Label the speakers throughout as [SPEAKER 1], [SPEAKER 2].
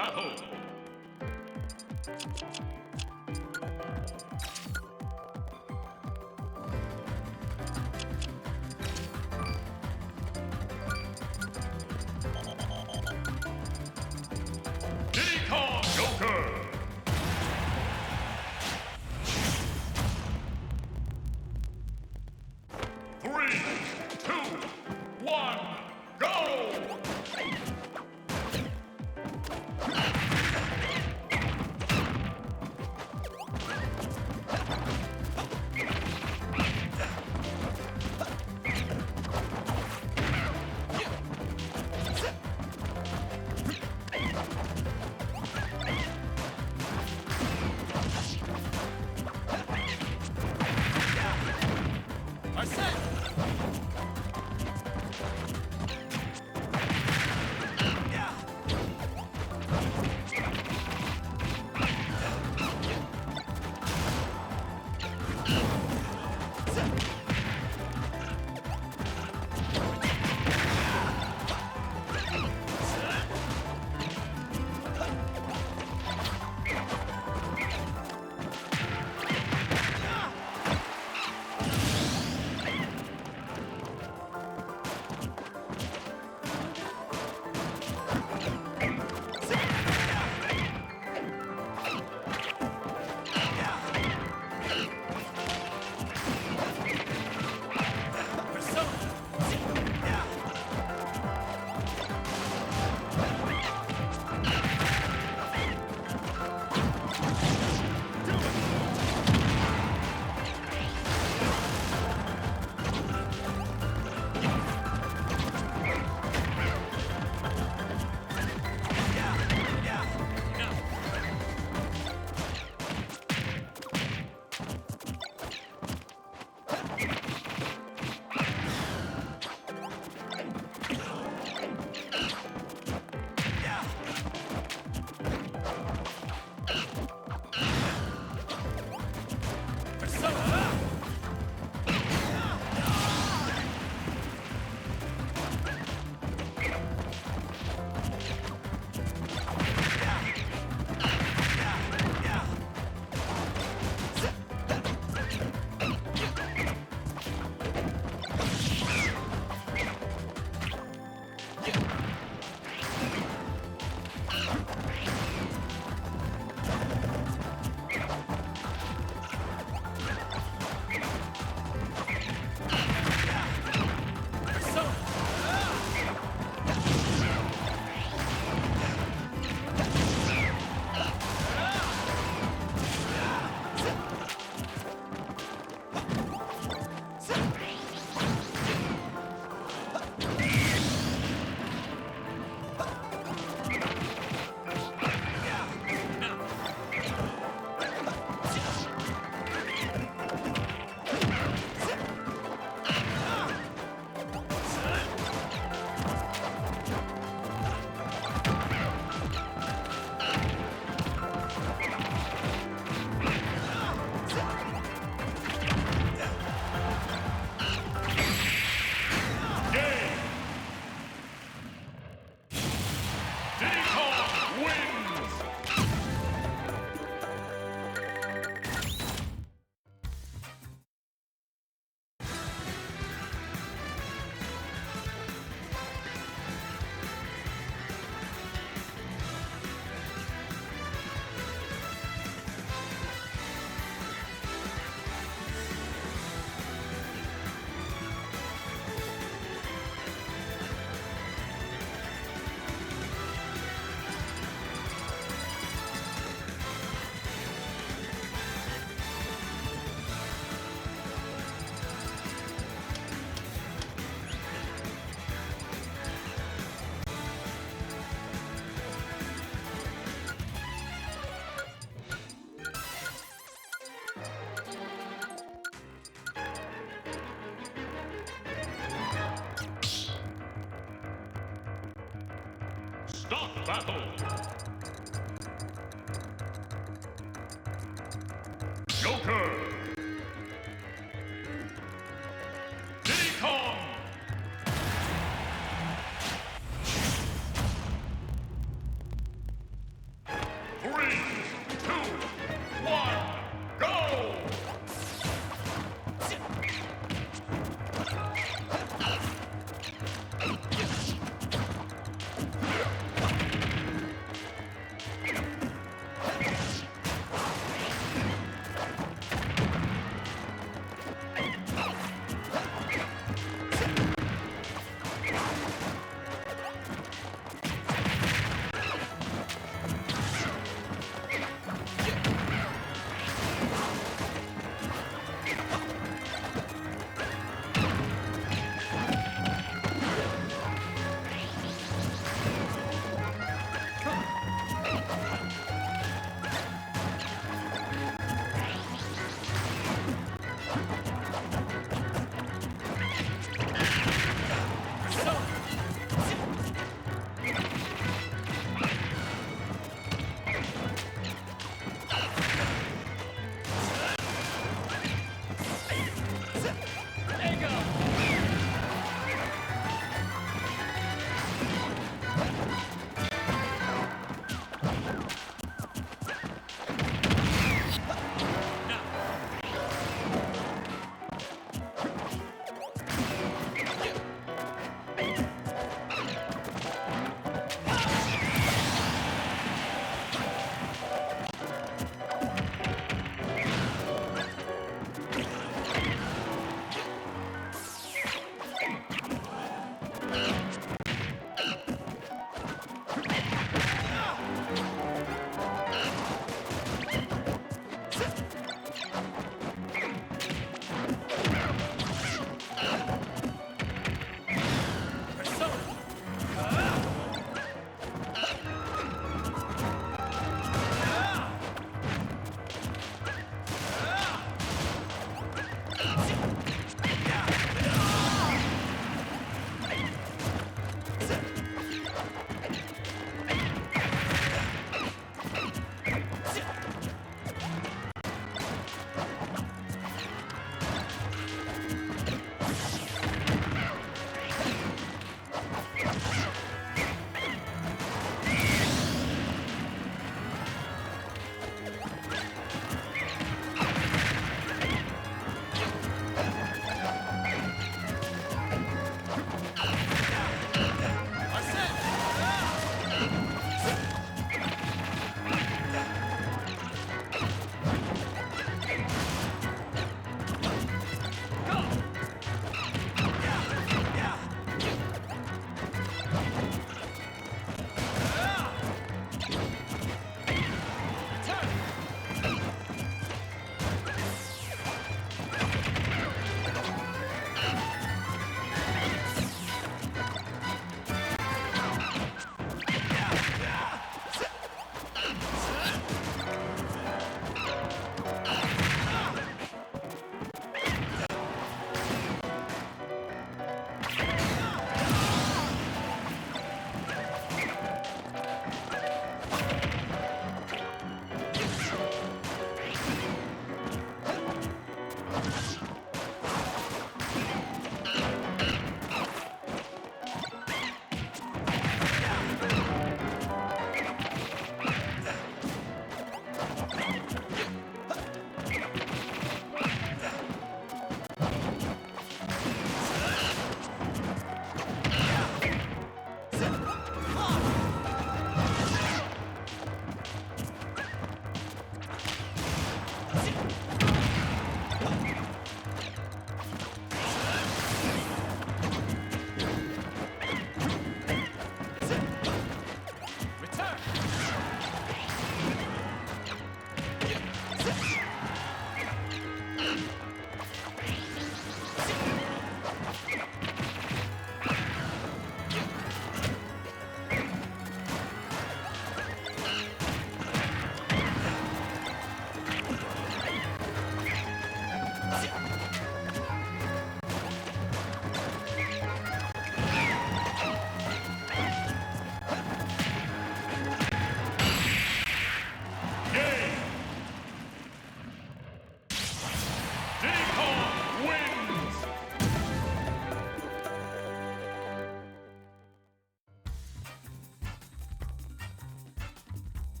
[SPEAKER 1] battle. Diddy Kong Joker. 3, 2, 1, go! Diddy Kong wins! Stop battle! Joker! Diddy Kong!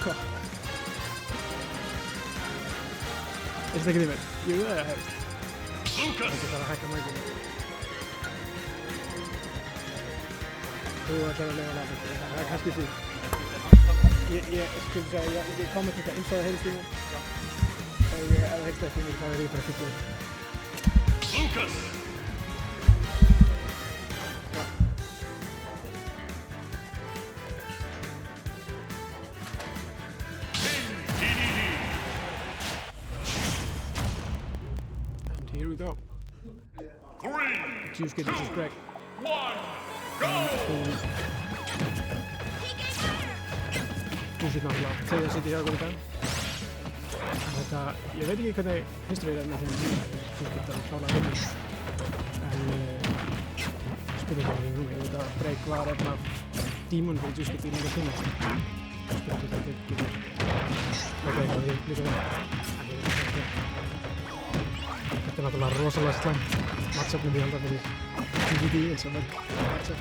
[SPEAKER 2] Hvað? Er þetta ekki því með? Jú, það er hefst.
[SPEAKER 1] Lucas.
[SPEAKER 2] Þetta þarf að hækka mækina. Þú ætlar að lega laga þetta. Það er kannski því. Ég skulle segja, ég kom með þetta eins og það heyrist í mér. Ef það heyrist ekki í mér, þá er ég bara fyrir.
[SPEAKER 1] Lucas.
[SPEAKER 2] Here we go.
[SPEAKER 1] 3,
[SPEAKER 2] Juice get this Greg.
[SPEAKER 1] 1, go!
[SPEAKER 2] Juice er náttúrulega þegar það sitja hjá okkur í dag. Þetta, ég veit ekki hvernig history er með þeim Juice get að klála vinnur. En spurningin núna, ég veit að Greg var einn af dímun fyrir Juice get í lengur tíma. Spurningin að Greg getur Greg að því líka vel. Þetta er náttúrulega rosalega slæmt matchup myndi ég halda fyrir TVD eins og mörg matchup.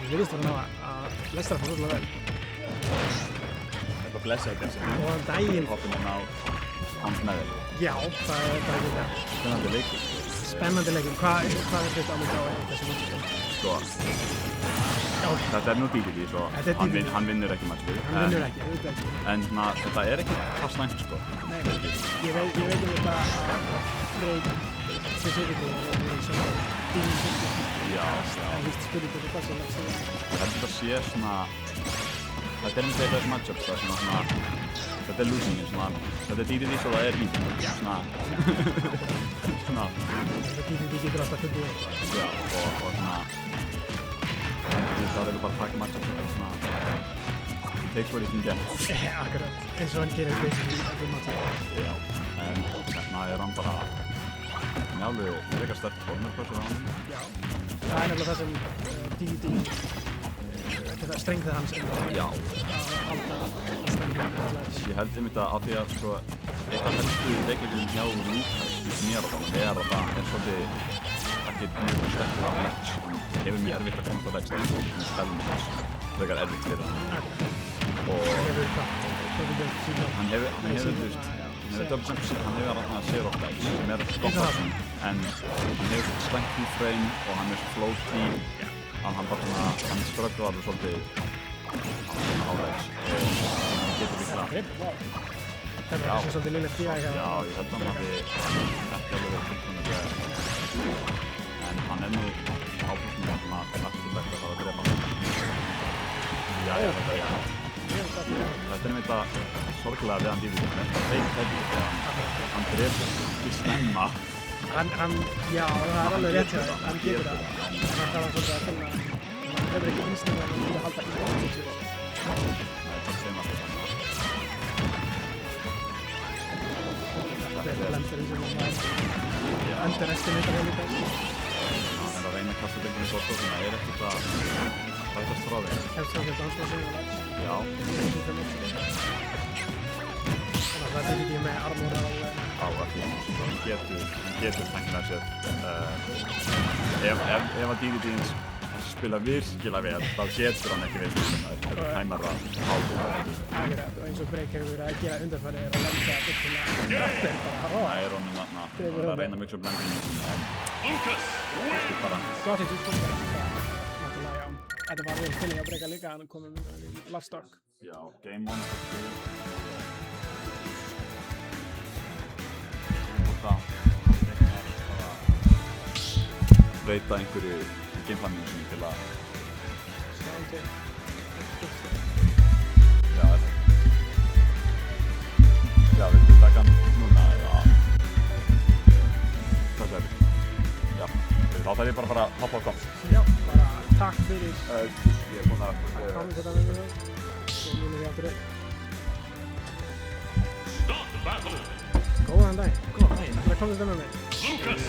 [SPEAKER 2] Ég virðist að að Lester fór rosalega vel.
[SPEAKER 3] Eitthvað blessaði kannski.
[SPEAKER 2] Og daginn.
[SPEAKER 3] Hoppum á hans með þér.
[SPEAKER 2] Já, það er bara ekki það.
[SPEAKER 3] Spennandi leikur.
[SPEAKER 2] Spennandi leikur. Hvað er þetta á mig á þessu matchup?
[SPEAKER 3] Sko, þetta er nú DDD svo hann vinnur ekki matchið.
[SPEAKER 2] Hann vinnur ekki, auðvitað ekki.
[SPEAKER 3] En svona, þetta er ekki það slæmt sko.
[SPEAKER 2] Nei, ég veit þetta að Greg specifically er svona dímun.
[SPEAKER 3] Já.
[SPEAKER 2] Það er víst spurning þetta hvað sem það.
[SPEAKER 3] Ég held þetta sé svona, þetta er einmitt þessi matchup það sem svona, þetta er losingin svona, þetta er DDD svo það er even. Svona, svona.
[SPEAKER 2] Þetta DDD getur alltaf fundið eitthvað.
[SPEAKER 3] Já, og svona, það er bara að taka matchup svona, takes what you can get.
[SPEAKER 2] Akkurat, eins og hann gerir basically allir matchup.
[SPEAKER 3] Já, en þarna er hann bara alveg frekar sterk formurpressur á hann.
[SPEAKER 2] Já, það er nefnilega það sem DDD, þetta strengðið hans
[SPEAKER 3] Já.
[SPEAKER 2] að halda strengðið hans.
[SPEAKER 3] Ég held einmitt að á því að sko, eitt af helstu veikleikum hjá Lucas í mér og það er að það er svolítið ekki mjög sterkur á ledge. Hann hefur mjög erfitt að komast á ledge eins og spilum hans frekar erfitt fyrir hann. Og hann hefur, þú veist, hann hefur double jump, hann hefur að zero ledge sem er gott option, en hann hefur slæmt keyframe og hann er svo floaty að hann bara svona, hann strögglar alveg svolítið á ledge og hann getur líklega.
[SPEAKER 2] Þetta er þessi svolítið lillegt í að
[SPEAKER 3] Já, ég held að hann hafi ekki alveg verið fullkomlega, en hann er nú áfram með svona afturlegt að fara að drepa hann. Já. Þetta er einmitt að sorglega við hann DDD, þetta er fake heavy þegar hann drefur í snemma.
[SPEAKER 2] Já, það er alveg rétt hjá það, hann getur það. Hann þarf svolítið að finna, hann hefur ekki einstaklega að hann vilja halda í það.
[SPEAKER 3] Nei, það segir maður þetta.
[SPEAKER 2] Þetta er blenderinn sem maður underestimator hefur líka.
[SPEAKER 3] Hann er að reyna að kasta byggjum í sortu, þannig að það er ekkert að rætast frá þeim.
[SPEAKER 2] Hefst það fyrir dansmásinni og lags.
[SPEAKER 3] Já.
[SPEAKER 2] Þannig að það er ekki með armóra
[SPEAKER 3] Á ekki, hann getur tengt með sér. Ef að DDD spila virkilega vel, þá getur hann ekki verið spilnaður. Þetta er hæmara ábúið.
[SPEAKER 2] Akkurat, og eins og Greg hefur verið að gera undanfærið er að lenda byggjumlega. Þetta er bara hróa.
[SPEAKER 3] Það er honum þarna, hann er að reyna mjög svo blendinu.
[SPEAKER 1] Lucas wins.
[SPEAKER 3] Bara,
[SPEAKER 2] Gott í túsbúrskar. Náttúrulega, já. Þetta var vel finnig að breyka líka, hann komið með last stock.
[SPEAKER 3] já, game on. Breyta einhverju í gameplaninu sinni til að Já, viltu taka hann núna eða hvað segir þið? Já, þá þarf ég bara að fara að hoppa á komst.
[SPEAKER 2] Já, bara takk fyrir
[SPEAKER 3] Ég er búinn að
[SPEAKER 2] komið þetta með mig. Svo munum við aftur upp.
[SPEAKER 1] Start the battle.
[SPEAKER 2] Góðan dag. Góðan dag. Það komið þetta með mig.
[SPEAKER 1] Lucas.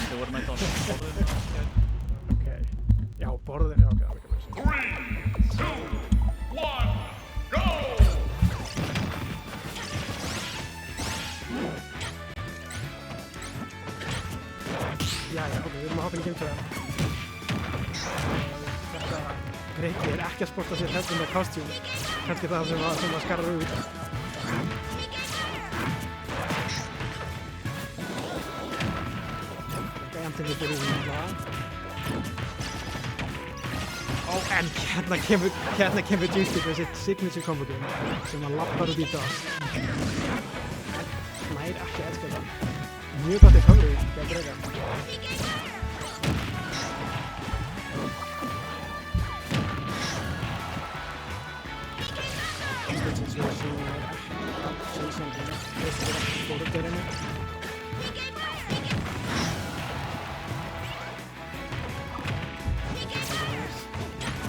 [SPEAKER 3] Þið voru mætt á borðinu.
[SPEAKER 2] Ok. Já, borðinu. Já, ok, það er ekki með
[SPEAKER 1] 3, 2, 1, go!
[SPEAKER 2] Jæja, ok, við erum að hoppa inn í geimtræðan. Þetta reiki ekki að sporta sér hefðum með costume. Kannski það sem að skarra út. Gæjandi við byrjum í hlaða. Ó, en hérna kemur Juicy með sitt signature combo sem hann lappar út í dast. Nær ekki elska það. Mjög gott coverage hjá Brega.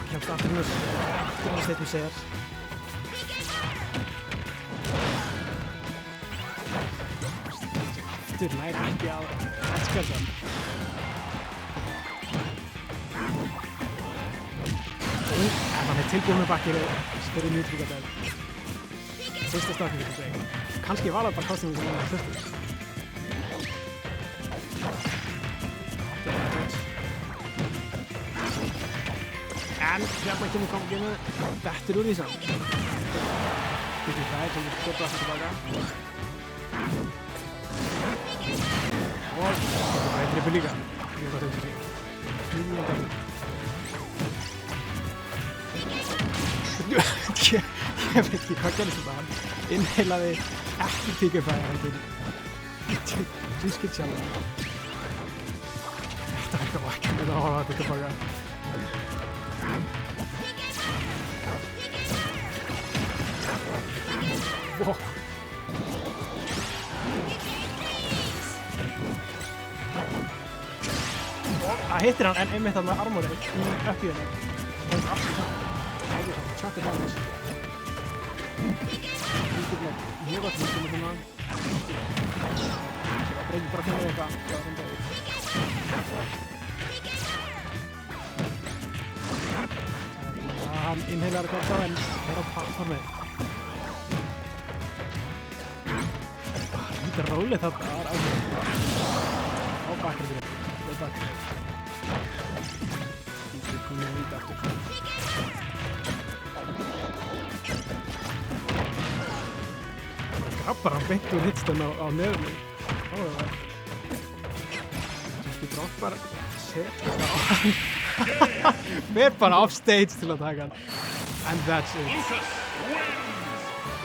[SPEAKER 2] Kemst aftur með steit með segjar. Aftur nær ekki að elska það. En hann tilbúin með bakkir og spyrir njútrúkadæð. Fyrsta starting fyrir Brega. Kannski var það bara kostum sem hann þurfti. En hérna kemur komginu, bettur úr því saman. Fyrir það sem við gott aftur tilbaka. Og það er trippur líka. Mjög gott auðvitað sig. Ég veit ekki hvað gerðist þetta. Hann innheilaði ekki tíkufæði heldur. Juicy sjálf. Þetta var eitthvað vakk. Þetta var að hafa þetta tilbaka. Wow. Það hittir hann en einmitt þarna armorið í uppíðinni. Það er allt það. Það er það. Tjökkur damage. Mjög gott mjög með hérna. Það breytir bara að finna eitthvað. Hann innheilar eitthvað þá en er á farmið. Þetta er rólið þarna. Það er ákveð. Á bakrið fyrir. Það er bakrið. Ísli komið að víta aftur. Grabbar hann beint úr hitstun á nefnum. Áhugaverð. Juicy droppar setur á hann. Fer bara off stage til að taka hann. And that's it.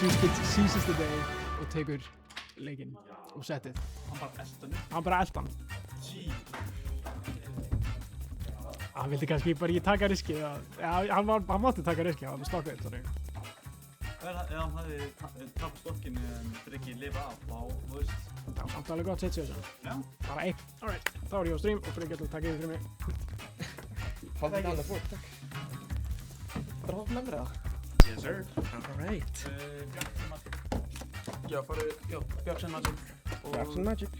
[SPEAKER 2] Juicy seizes the day og tekur leikinn og settið. Hann bara elst hann. Hann vildi kannski bara ekki taka riskið. Hann mátti taka riskið, hann var stokkveit.
[SPEAKER 4] Ef hann hafði tapast stokkinu en Breki lifa af, þá veist...
[SPEAKER 2] Það var samt alveg gott situation.
[SPEAKER 4] Já.
[SPEAKER 2] Bara einn. Alright, þá er ég á stream og Breki ætla að taka yfir fyrir mig.
[SPEAKER 5] Fannst ekki alveg fórt, takk. Bara hótt með mér það?
[SPEAKER 4] Yes sir.
[SPEAKER 5] Alright.
[SPEAKER 4] Bjarksen Magic. Já, Bjarksen Magic.
[SPEAKER 5] Bjarksen Magic.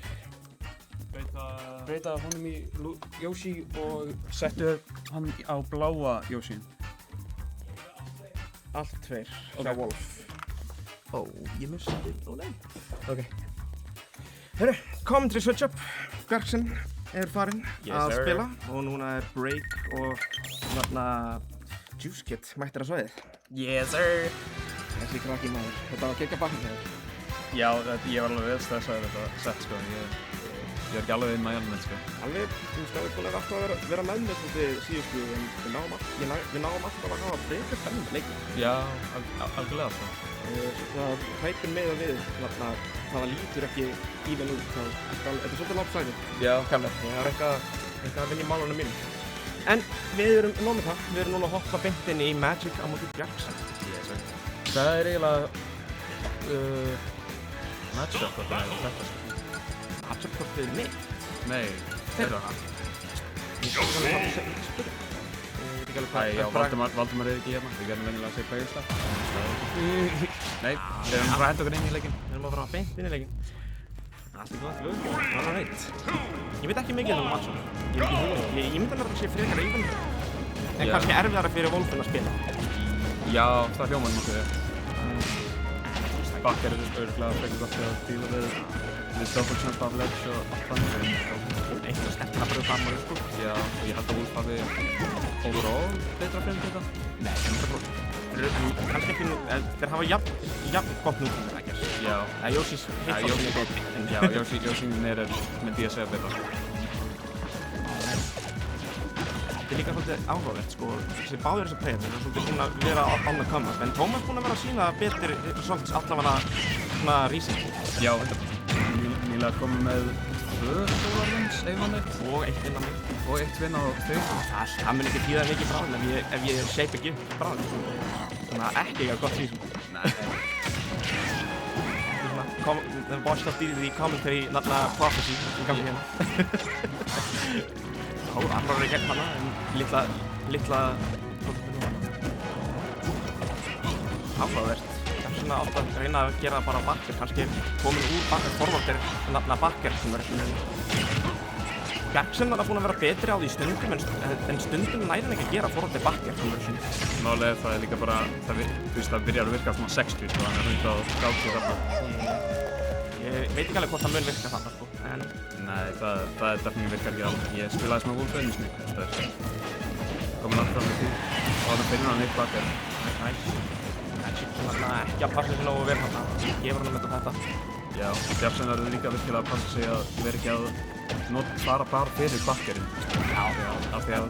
[SPEAKER 4] Breyta honum í Yoshi og settu hann á bláa Yoshi.
[SPEAKER 5] Allt tveir.
[SPEAKER 4] Ok.
[SPEAKER 5] Hjá Wolf. Ó, ég misti. Ó, nei. Ok. Herru, commentary switch up. Bjarksen er farinn að spila og núna er Break og þarna Juice Kid mættir að svæðið.
[SPEAKER 4] Yes sir.
[SPEAKER 5] Þessi krakki maður. Þetta var geggjað bakinn hér.
[SPEAKER 3] Já, ég var alveg vel stressaður þetta sett sko. Ég er ekki alveg inn að hjálpa sko.
[SPEAKER 5] Alveg, þú veist, það er búin alltaf að vera með mér svolítið síðustu en við náum alltaf að hafa frekar spennandi leikinn.
[SPEAKER 3] Já, algjörlega sko.
[SPEAKER 5] Það hæpinn með að við, þarna, það lítur ekki even út. Þetta er svolítið lopsæðið.
[SPEAKER 3] Já, kannlega.
[SPEAKER 5] Það er eitthvað að vinna í málunum mínum. En við erum nóg með það. Við erum núna að hoppa beint inn í Magic á móti Bjarksen.
[SPEAKER 3] Yes sir. Það er eiginlega matchup-kortið eða þetta sko.
[SPEAKER 5] Matchup-kortið mitt?
[SPEAKER 3] Nei, þeirra hann.
[SPEAKER 5] Ég veit ekki alveg
[SPEAKER 3] Æ, já, Valdimar er ekki hérna. Við gerðum venjulega að segja bæðislega. Nei, við erum bara að henda okkur inn í leikinn.
[SPEAKER 5] Við erum að fara beint inn í leikinn. Allt er gott, alright. Ég veit ekki mikið um matchup. Ég myndi að það sé frekar even. En kannski erfiðara fyrir Wolfinn að spila.
[SPEAKER 3] Já, það hljómar nokkuð. Bakk er auðvitað frekar gott að díla við svolítið double jump af ledge og allt þannig.
[SPEAKER 5] Eitthvað skemmtilega bara upp armorið, sko.
[SPEAKER 3] Já, og ég held að Wolf hafi overall betra frame til þetta.
[SPEAKER 5] Nei, 100%. Kannski ekki nú, þeir hafa jafn gott nú, I guess.
[SPEAKER 3] Já.
[SPEAKER 5] Yoshi's hitboxing er betri.
[SPEAKER 3] Já, Yoshi er myndi ég að segja betra.
[SPEAKER 5] Þetta er líka svolítið áhugavert, sko. Þessi báðir þessar players eru svolítið búin að vera on the come up, en Thomas búin að vera að sína betri svolítið allavega svona recent.
[SPEAKER 3] Já, þetta nýlega komið með 2 sólarvins, ef hann eitt.
[SPEAKER 5] Og 1 vinna mig.
[SPEAKER 3] Og 1 vinna og 2.
[SPEAKER 5] Það mun ekki þýða mikið bráðum ef ég shape ekki upp bráðum. Þannig að ekki eitthvað gott season.
[SPEAKER 3] Nei.
[SPEAKER 5] Watched of the commentary, prophecy, sem gangi hérna. Já, annar er í gegn hana, en litla áhugavert. Svona átt að reyna að gera bara backer, kannski komin úr forvartir backer sem verður svona. Jackson var búinn að vera betri á því stundum, en stundum næri hann ekki að gera forvartir backer sem verður svona.
[SPEAKER 3] Málega það er líka bara, það byrjar að virka svona 60, sko, þannig að það er 130 þarna.
[SPEAKER 5] Ég veit ekki alveg hvort það mun virka þarna, sko, en...
[SPEAKER 3] Nei, það definitíu virkar ekki alveg. Ég spilaði smá Wolf einu sinni, komin langt fram með því. Og það finnur hann eitt backer.
[SPEAKER 5] Næs. Magic sem ekki að passa sig nógu vel þarna. Gefur hann þetta.
[SPEAKER 3] Já, Jafsen verður líka virkilega að passa sig að vera ekki að fara bara fyrir bakkerinn.
[SPEAKER 5] Já.
[SPEAKER 3] Af því að...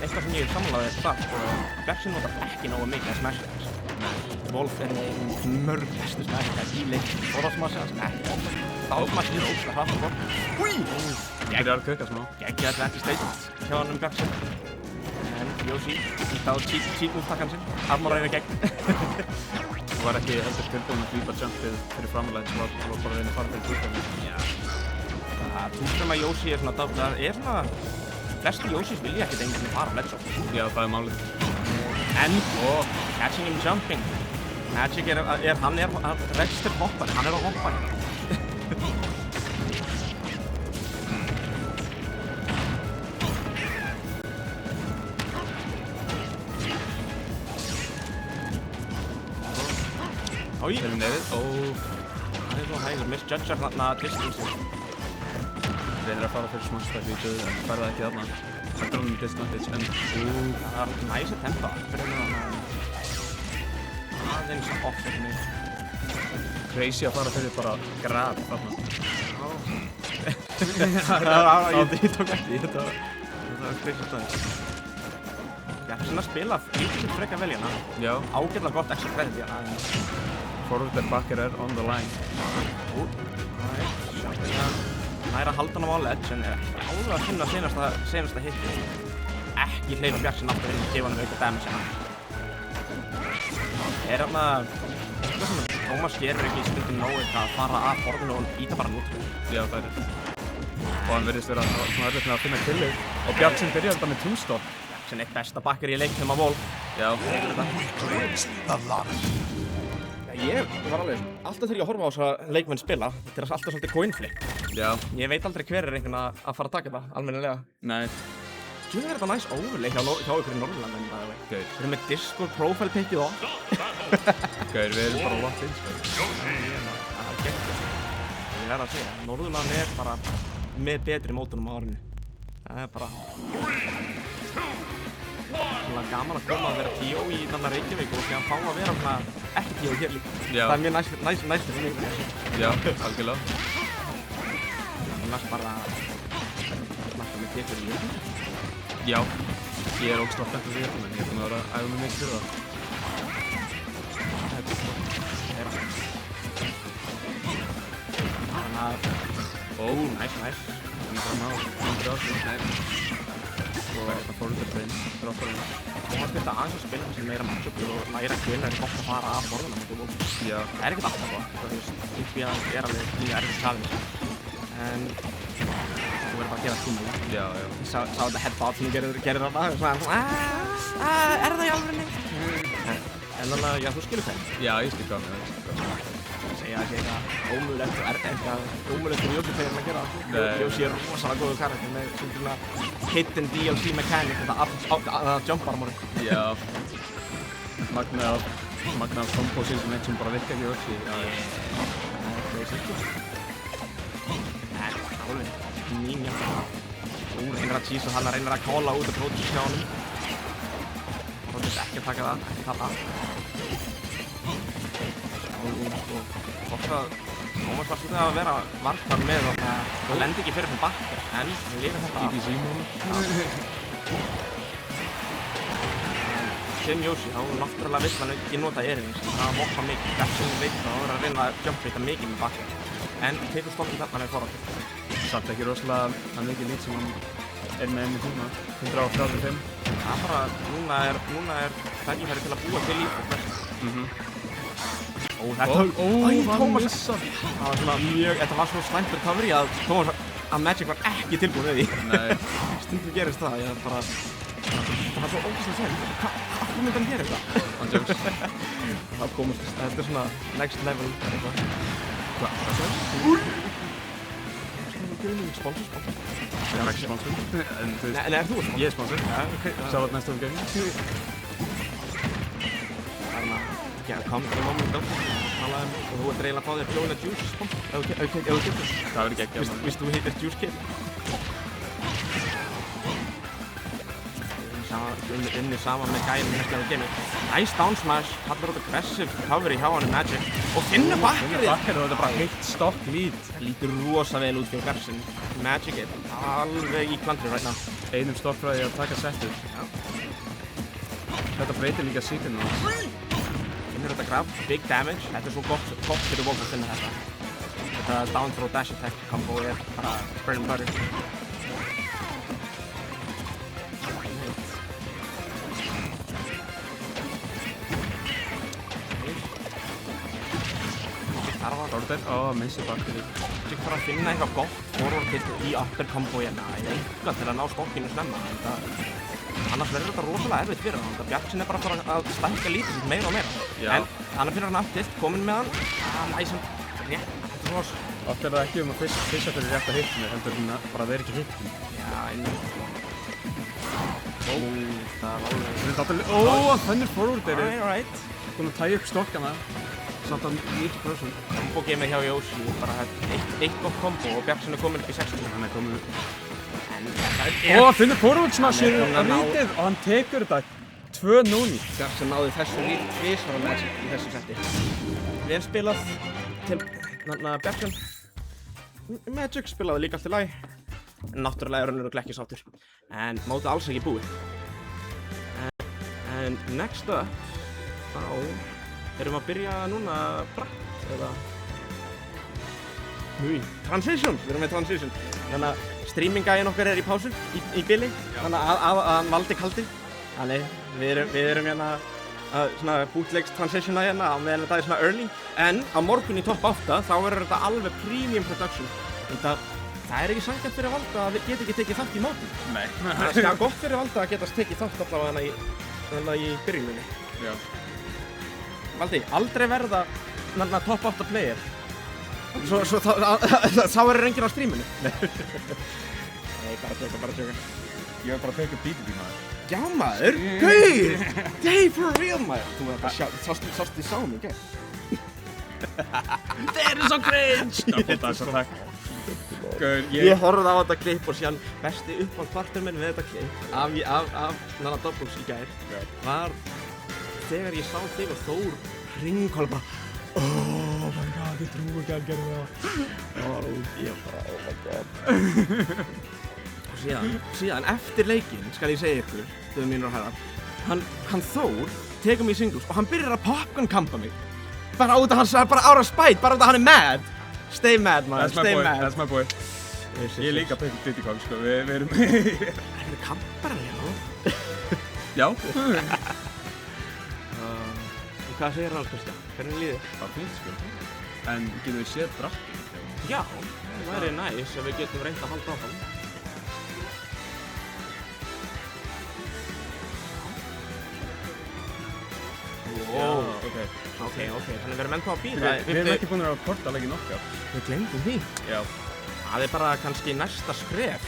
[SPEAKER 5] Eitthvað sem ég er sammálaðið það, sko, Jafsen notar ekki nógu mikið að smash attacks. Wolf er með mörg bestu smash attacks í leiknum. Forðarsmash attacks, ekki. Dálsmash er óslega hratt á borð. Húi!
[SPEAKER 3] Byrjar að kauka smá.
[SPEAKER 5] Geggja Atlantic Statement hjá hann Jafsen. En Yoshi, ítt á cheat move-takkan sinn. Armor reyna gegn.
[SPEAKER 3] Þú var ekki heldur tilbúin að grípa jumpið fyrir framlega sem var bara að reyna að fara fyrir túrframa.
[SPEAKER 5] Já. Túrframa Yoshi er svona flesti Yoshis vilja ekkert einhvern veginn fara á ledge.
[SPEAKER 3] Já, það er málið.
[SPEAKER 5] En, catching him jumping. Magic hann er register hoppar, hann er að hoppa hérna. Ói!
[SPEAKER 3] Fyrir nefið,
[SPEAKER 5] Hann er svo hægur, misjudgar þarna distance.
[SPEAKER 3] reynir að fara fyrir smackstæk í döðu en færði ekki þarna. Hættur hann í disadvantage en...
[SPEAKER 5] Það er næs að tempa fyrir hann aðeins off fyrir mig.
[SPEAKER 3] Crazy að fara fyrir bara grab þarna.
[SPEAKER 5] Ég tók ekki, þetta var crazy stöð. Jackson að spila flýtur frekar vel hérna.
[SPEAKER 3] Já.
[SPEAKER 5] Ágætlega gott extra credit hérna.
[SPEAKER 3] Forwarder backer er on the line.
[SPEAKER 5] Næra að halda hann á ledge en er alveg að finna senasta hitti. Ekki hleypa Jackson aftur inn og gefa hann auka damage hérna. Er hérna eitthvað sem Thomas gerir ekki í stundum nógu að fara að borðinu og íta bara nút.
[SPEAKER 3] Já, það er. Og hann verðist vera svona erfitt með að finna killið. Og Bjartsson byrjar þetta með two-stop.
[SPEAKER 5] Sem eitt besta backer í leiknum af Wolf.
[SPEAKER 3] Já.
[SPEAKER 5] Ég var alveg, alltaf þegar ég horfa á þessa leikmenn spila, þetta er alltaf svolítið coin flip.
[SPEAKER 3] Já.
[SPEAKER 5] Ég veit aldrei hver er einhvern að fara að taka þetta, almennilega.
[SPEAKER 3] Nei.
[SPEAKER 5] Þú veist þetta næs overlay hjá ykkur í Norðurlandinu, by the way.
[SPEAKER 3] Gauð.
[SPEAKER 5] Við erum með Discord profile pickið á.
[SPEAKER 3] Gauð, við erum bara locked in, sko.
[SPEAKER 5] Það er gegn. Ég verð að segja, Norðurland er bara með betri mótunum á árinu. Það er bara... Svona gaman að koma að vera T.O. í þarna Reykjavík og síðan fá að vera svona ekki T.O. hér líka.
[SPEAKER 3] Já.
[SPEAKER 5] Það er mjög næst fyrir mig.
[SPEAKER 3] Já, algjörlega.
[SPEAKER 5] Næst bara... Næst með tekur í jöfnum.
[SPEAKER 3] Já. Ég er ógst átt eftir því hérna, en ég er búinn að vera að æfa mig mikið fyrir það.
[SPEAKER 5] Það er búinn að vera. Þannig að... Næs.
[SPEAKER 3] Þannig að ná, og þetta fórhundarbein dráttvarinn.
[SPEAKER 5] Thomas þetta aðeins að spila þessi meira matchup og næra kvinna er gott að fara að borðuna með Wolf.
[SPEAKER 3] Já.
[SPEAKER 5] Það er ekkert alltaf gott, þú veist, uppi að er alveg líka erfið challenge. En þú verður bara að gera tíma,
[SPEAKER 3] Já.
[SPEAKER 5] Ég sá þetta headbot sem þú gerir þarna, svona er það í alvörinni? En þannig að, já, þú skilur hvað.
[SPEAKER 3] Já, ég skil hvað með það.
[SPEAKER 5] Segja að það sé eitthvað ómögulegt og eitthvað ómögulegt fyrir Yoshi-playerinn að gera. Yoshi er rosalega góður karakter með svona hidden DLC mechanic, þetta jump armorinn.
[SPEAKER 3] Já. Magna af composing sem bara virka ekki Yoshi. Já.
[SPEAKER 5] Crazy. En alveg nýja. Þú reynir að tísa hann, reynir að kála út af Protoss hjá honum. Protoss ekki að taka það, ekki tapa. Thomas var svolítið að vera varkar með og það lendi ekki fyrir bakkar, en hann lifir þetta af.
[SPEAKER 3] BBC moment.
[SPEAKER 5] Sem Yoshi, þá náttúrulega vill hann ekki nota erins, það moppa mikið. Bersin veit það, þá er að reyna að jumpfita mikið með bakkar. En tekur stokkið þarna með foráttur.
[SPEAKER 3] Samt ekki rosalega hann mikið lít sem hann er með enn í tíma. 135.
[SPEAKER 5] Það er bara, núna er tækifæri til að búa til líf og Bersin. Þetta var svo slæmt recovery að Magic var ekki tilbúin við því.
[SPEAKER 3] Nei.
[SPEAKER 5] Stundum gerist það, það var svo ógeðslega svæmt. Hvað myndi hann gera þetta?
[SPEAKER 3] Hann jokes.
[SPEAKER 5] Það komast, þetta er svona next level eitthvað.
[SPEAKER 3] Hvað?
[SPEAKER 5] Sponsor?
[SPEAKER 3] Ég er ekki sponsor.
[SPEAKER 5] Nei, er þú sponsor?
[SPEAKER 3] Ég er sponsor.
[SPEAKER 5] Já, ok.
[SPEAKER 3] Sá þetta næsta umgefni.
[SPEAKER 5] Já, kom til moment og þú ert reyna að fá þér Flóina Juice sponsor. Ok.
[SPEAKER 3] Það verður geggjað.
[SPEAKER 5] Vist þú heitir Juice Kid? Unni saman með gæðin næstu að við gemið. Nice down smash, kallar út aggressive recovery hjá hann í Magic og finnur bakkerið.
[SPEAKER 3] Bakkerið, þetta er bara heitt stopp lít.
[SPEAKER 5] Lítur rosa vel út fyrir Bersin. Magic er alveg í klantri right now.
[SPEAKER 3] Einum stopp frá því að taka settur. Þetta breytir líka sýtinu hans.
[SPEAKER 5] Finnur þetta grab, big damage. Þetta er svo gott fyrir Wolf að finna þetta. Þetta down throw dash attack combo er bara bread and butter.
[SPEAKER 3] Missi bakkerið.
[SPEAKER 5] Ég þarf að finna eitthvað gott forward hit í upper combo hérna, eitthvað til að ná stokkinu snemma. Annars verður þetta rosalega erfitt fyrir hann. Bjartsin er bara að fara að stækka lítið meira og meira.
[SPEAKER 3] Já.
[SPEAKER 5] En hann er fyrir hann aftilt, kominn með hann. Næsum, rétt, þetta er svona.
[SPEAKER 3] Oft er það ekki að fyrsta fyrir rétt að hitinu, heldur hann bara að vera ekki hitinu.
[SPEAKER 5] Já, einnig. Það var alveg.
[SPEAKER 3] Hann fennir forward er
[SPEAKER 5] Alright.
[SPEAKER 3] Búinn að tæja upp stokkana. Samt að 90%.
[SPEAKER 5] Combo gamið hjá Yoshi, bara eitt gott combo og Bjartsin er kominn upp í 60.
[SPEAKER 3] Hann er komið.
[SPEAKER 5] Hann
[SPEAKER 3] finnur forward smashir á lítið og hann tekur þetta 2-0.
[SPEAKER 5] Bjartsin náði þessu tvisvar á Magic í þessu setti. Vel spilað til Bjartsin. Magic spilaði líka allt í lagi. En náttúrulega er hann ekki sáttur. En mótið alls ekki búið. En next up, þá erum að byrja núna bratt, eða Transition, við erum með Transition. Þannig að streaminggæinn okkar er í pásu, í bili, þannig að hann valdi kaldi. Þannig við erum hérna svona bootlegs transitiona hérna á meðan þetta er svona early. En á morgun í top 8 þá verður þetta alveg premium production. Það er ekki sanngjarnt fyrir Valda að við getum ekki tekið þátt í móti.
[SPEAKER 3] Nei.
[SPEAKER 5] Það er gott fyrir Valda að geta tekið þátt allavega þannig í byrjuninni.
[SPEAKER 3] Já.
[SPEAKER 5] Valdi, aldrei verða top 8 player. Svo þá verður enginn á streaminu. Nei, bara tjóka.
[SPEAKER 3] Ég var bara að teka BTB maður.
[SPEAKER 5] Já maður, gauð! Hey, for real maður! Þú verður bara sást þið sá mig, gæð. Það er svo cringe!
[SPEAKER 3] Takk.
[SPEAKER 5] Ég horfði á þetta klipp og síðan besti uppáhaldspartur minn við þetta klipp af Doubles í gær var þegar ég sá þig og Þór hringkóla bara oh my god, ég trúi ekki að hann gerði það. Ég bara, oh my god. Og síðan eftir leikinn, skal ég segja ykkur, þau mínur og herrar, hann Þór tekur mig í singles og hann byrjar að popcorn-kampa mig. Bara út af hann, bara ára spæt, bara út af hann er mad. Stay mad, man. Stay mad.
[SPEAKER 3] That's my boy. Ég er líka Peppi Diddy Kong, sko. Við erum...
[SPEAKER 5] Er þið kamparar hérna?
[SPEAKER 3] Já.
[SPEAKER 5] Hvað segir Ralf Kristján? Hvernig líður?
[SPEAKER 3] Það fint, sko. En getum við séð drakkinn?
[SPEAKER 5] Já, það væri næs ef við getum reynt að halda áfram. Ok, þannig við erum ennþá að bíða.
[SPEAKER 3] Við erum ekki búin að vera að porta legginn okkar.
[SPEAKER 5] Við glemdum því.
[SPEAKER 3] Já.
[SPEAKER 5] Það er bara kannski næsta skref.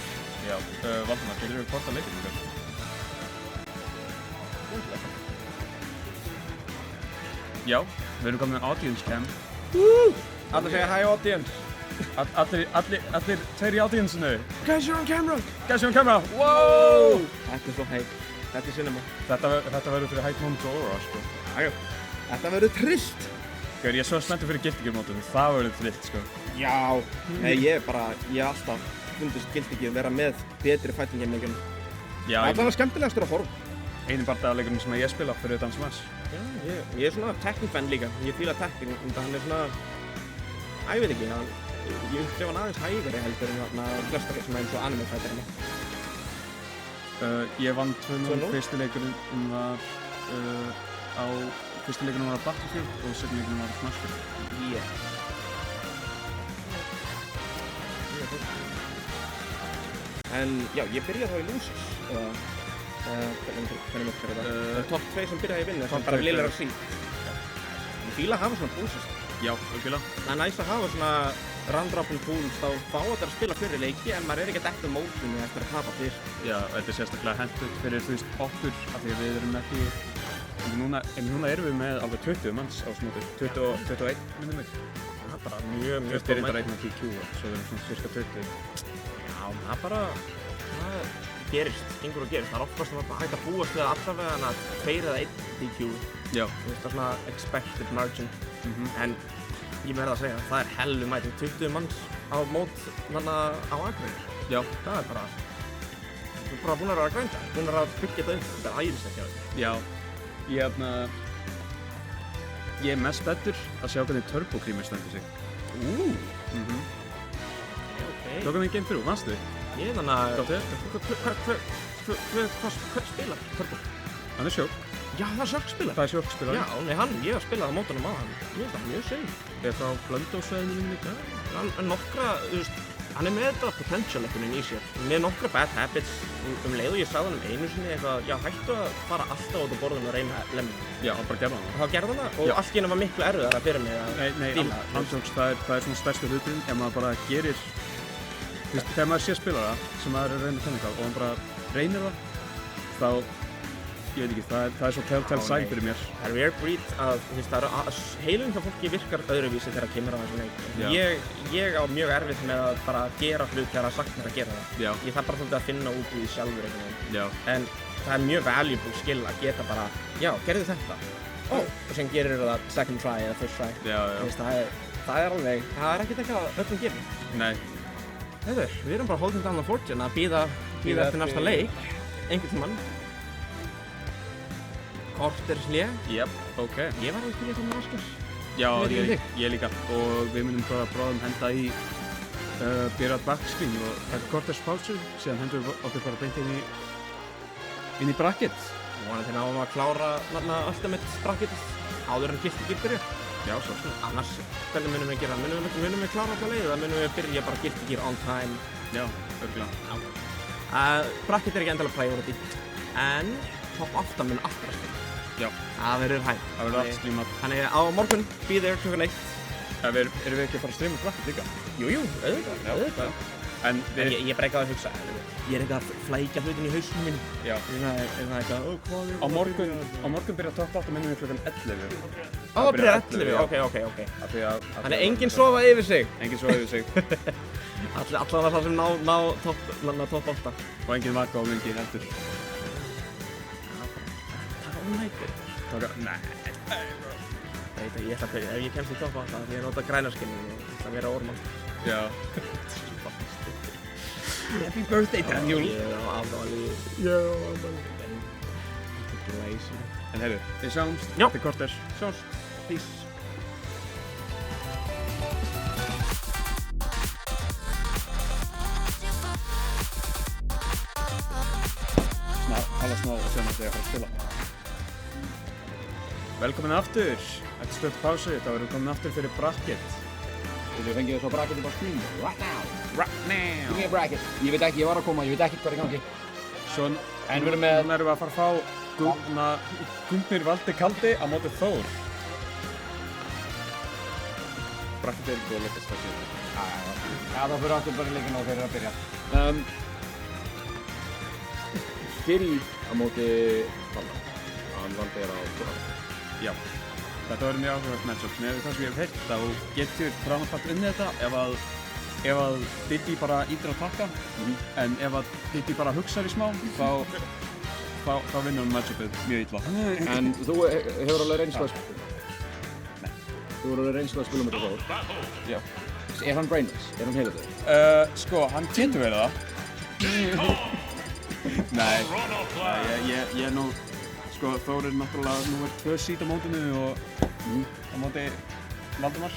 [SPEAKER 3] Já, Valdimar, getur við porta legginn okkar? Já, við erum komin með audience cam.
[SPEAKER 5] Allir segja hi audience.
[SPEAKER 3] Allir tveir í audiensinu.
[SPEAKER 5] Guys, you're on camera.
[SPEAKER 3] Guys, you're on camera. Wow!
[SPEAKER 5] Þetta svo heit. Þetta cinema.
[SPEAKER 3] Þetta verður fyrir height moment og Aurora, sko.
[SPEAKER 5] Jájá. Þetta verður trillt.
[SPEAKER 3] Gaur, ég er svo spenntur fyrir Guilty Gear mótum. Það verður trillt, sko.
[SPEAKER 5] Já. Nei, ég alltaf fundist Guilty Gear vera með betri fighting game leikjum.
[SPEAKER 3] Já,
[SPEAKER 5] Það var skemmtilegastur að horfa.
[SPEAKER 3] einu bardaðarleikurinn sem ég spila fyrir utan Smash.
[SPEAKER 5] Já, ég er svona Tekken-fan líka. Ég fíla Tekken, hann er svona... ég veit ekki, ég upplifa hann aðeins hægari heldur en flesta sem er eins og anime fighterinn.
[SPEAKER 3] Ég vann 2-0,
[SPEAKER 5] 2-0?
[SPEAKER 3] fyrsti leikurinn var fyrsti leikurinn var Battlefield og seinni leikurinn var Smashfield.
[SPEAKER 5] Yeah. En já, ég byrjaði þá í Losers, hvernig maður fyrir það? Top 2 sem byrjaði í vinnu, sem bara lilir á síð. Ég fíla að hafa svona pools.
[SPEAKER 3] Já, algjörlega.
[SPEAKER 5] Það er næst að hafa svona round-robin pools, þá fá þetta að spila fyrir leiki, en maður er ekki eftir mótinu eftir að tapa fyrst.
[SPEAKER 3] Já, þetta er sérstaklega hentugt fyrir, þú veist, okkur, af því að við erum ekki... Núna erum við með alveg 20 manns á smóti, 21 minnum mig.
[SPEAKER 5] Það er bara mjög
[SPEAKER 3] Þetta er
[SPEAKER 5] stór
[SPEAKER 3] reyndar einn af TQ, svo við erum svona cirka 20.
[SPEAKER 5] Já, það bara, það gerist, gengur og gerist. Það er oftast að maður hægt að búast við allavega 2 eða 1 DQ.
[SPEAKER 3] Já.
[SPEAKER 5] Þú veist, það er svona expected margin. En ég verð að segja, það er hellu mætið 20 manns á mót þarna á Akureyri.
[SPEAKER 3] Já.
[SPEAKER 5] Það er bara, þú er bara búin að vera að grænda, búin að byggja þetta upp. Þetta er æðislegt hjá þér.
[SPEAKER 3] Já. Ég er mest spenntur að sjá hvernig Turbo Creamer stendur sig.
[SPEAKER 5] Okay.
[SPEAKER 3] Tókum við Game 3, manstu?
[SPEAKER 5] Ég þannig að,
[SPEAKER 3] Dóttir?
[SPEAKER 5] hvað spilar Turbo?
[SPEAKER 3] Hann er Sjók.
[SPEAKER 5] Já, það er Sjók spilar.
[SPEAKER 3] Það er Sjók spilari.
[SPEAKER 5] Já, nei, ég hef spilað á mótunum á hann. Ég finnst það mjög segjum.
[SPEAKER 3] Ég er frá Blöndósveðinu líka.
[SPEAKER 5] Nokkra, þú veist, hann er með þetta potential einhvern veginn í sér. Með nokkra bad habits leið og ég sagði hann einu sinni eitthvað, já, hættu að fara alltaf út á borðinu og reyna lemmin.
[SPEAKER 3] Já, hann bara gerði hann.
[SPEAKER 5] Og þá gerði hann það og allt í henni var miklu erfiðara fyrir mig að díla.
[SPEAKER 3] Andjóks, það er svona stærstu hluturinn ef maður bara gerir, þú veist, þegar maður sé spilara sem maður er að reyna að kenna eitthvað og hann bara reynir það, þá, ég veit ekki, það er svo telltale sign fyrir mér.
[SPEAKER 5] Það er rare breed að, þú veist, heilin hjá fólki virkar öðruvísi þegar kemur á þessu leik. Ég á mjög erfitt með að bara gera hlut þegar það sagt mér að gera það.
[SPEAKER 3] Já.
[SPEAKER 5] Ég þarf bara svolítið að finna út í því sjálfur einhvern veginn.
[SPEAKER 3] Já.
[SPEAKER 5] En það er mjög valuable skill að geta bara, já, gerðu þetta. Og sem gerir það second try eða first try.
[SPEAKER 3] Já.
[SPEAKER 5] Þú veist, það er alveg, það er ekkert eitthvað öllum gerir.
[SPEAKER 3] Nei.
[SPEAKER 5] Heiður, við erum bara holding down the fortune að bíða eftir næsta leik, einhvern tímann. Korter hlé.
[SPEAKER 3] Jep, ok.
[SPEAKER 5] Ég var ekki líka með Oscars.
[SPEAKER 3] Já,
[SPEAKER 5] Ég
[SPEAKER 3] ég líka. Og við munum bara bráðum henda í byrjað backscreen og taka korters pásu, síðan hendum við okkur bara beint inn í bracket.
[SPEAKER 5] Vonandi náum að klára Ultimate bracketið áður en Guilty Gear byrja.
[SPEAKER 3] Já, svo.
[SPEAKER 5] Annars, hvernig munum við gera það? Munum við klára alla leið eða munum við byrja bara Guilty Gear on time?
[SPEAKER 3] Já, örgulega.
[SPEAKER 5] Bracket er ekki endalega priority, en top 8 mun alltaf spila.
[SPEAKER 3] Já.
[SPEAKER 5] Það verður hægt.
[SPEAKER 3] Það verður allt streamað.
[SPEAKER 5] Þannig á morgun, be there klukkan 1.
[SPEAKER 3] Erum við ekki að fara að streama bracket líka?
[SPEAKER 5] Jú, auðvitað.
[SPEAKER 3] En
[SPEAKER 5] Ég er ekki að hugsa, ég er ekki að flækja hlutin í hausnum minn.
[SPEAKER 3] Já.
[SPEAKER 5] Er það eitthvað, hvað er...
[SPEAKER 3] Á morgun byrja top 8 minnum við klukkan 11.
[SPEAKER 5] Það byrjar 11, ok. Þannig enginn sofa yfir sig.
[SPEAKER 3] Enginn sofa yfir sig.
[SPEAKER 5] Allan það sem ná top 8.
[SPEAKER 3] Og enginn vaka á lungi heldur.
[SPEAKER 5] Taka ónættir.
[SPEAKER 3] Nei.
[SPEAKER 5] Ég ætla að byrja, ef ég kemst í top 8 þá ég nota grænarskinn og það vera orman.
[SPEAKER 3] Já.
[SPEAKER 5] Happy birthday, Daniel! Ég er á afmæli.
[SPEAKER 3] En heyrðu, við sjáumst.
[SPEAKER 5] Já.
[SPEAKER 3] Til korters.
[SPEAKER 5] Sjáumst. Peace.
[SPEAKER 3] Hala smá og sem að segja að fara að spila. Velkomin aftur. Eftir stöld pásu, þá erum við komin aftur fyrir bracket.
[SPEAKER 6] Við fengið svo bracketið bara screen. Right now! Give me a bracket. Ég veit ekki, ég var að koma, ég veit ekki hvað er í gangi.
[SPEAKER 3] Svo
[SPEAKER 6] En við erum með...
[SPEAKER 3] núna erum við að fara að fá Gungnir Valdi Kaldi á móti Þór. Bracket er góð að lokast það síðan.
[SPEAKER 6] Já, þá fyrir aftur bara í leikinu og þeir eru að byrja. Fyrir á móti Valda. Hann Valdi er á Þór.
[SPEAKER 3] Já. Þetta verður mjög áhugavert matchup. Með það sem ég hef heyrt þá getur Framapart unnið þetta ef að Diddy bara ýtir að takka en ef að Diddy bara hugsar í smá þá vinnur hann matchupið mjög illa.
[SPEAKER 6] En þú hefur alveg reynslu að spila með þetta Þór?
[SPEAKER 3] Já.
[SPEAKER 6] Er hann brainless? Er hann heilaður?
[SPEAKER 3] Sko, hann getur verið það. Nei, ég nú, sko Þór náttúrulega númer 2 seed á mótinu og á móti Valdimar.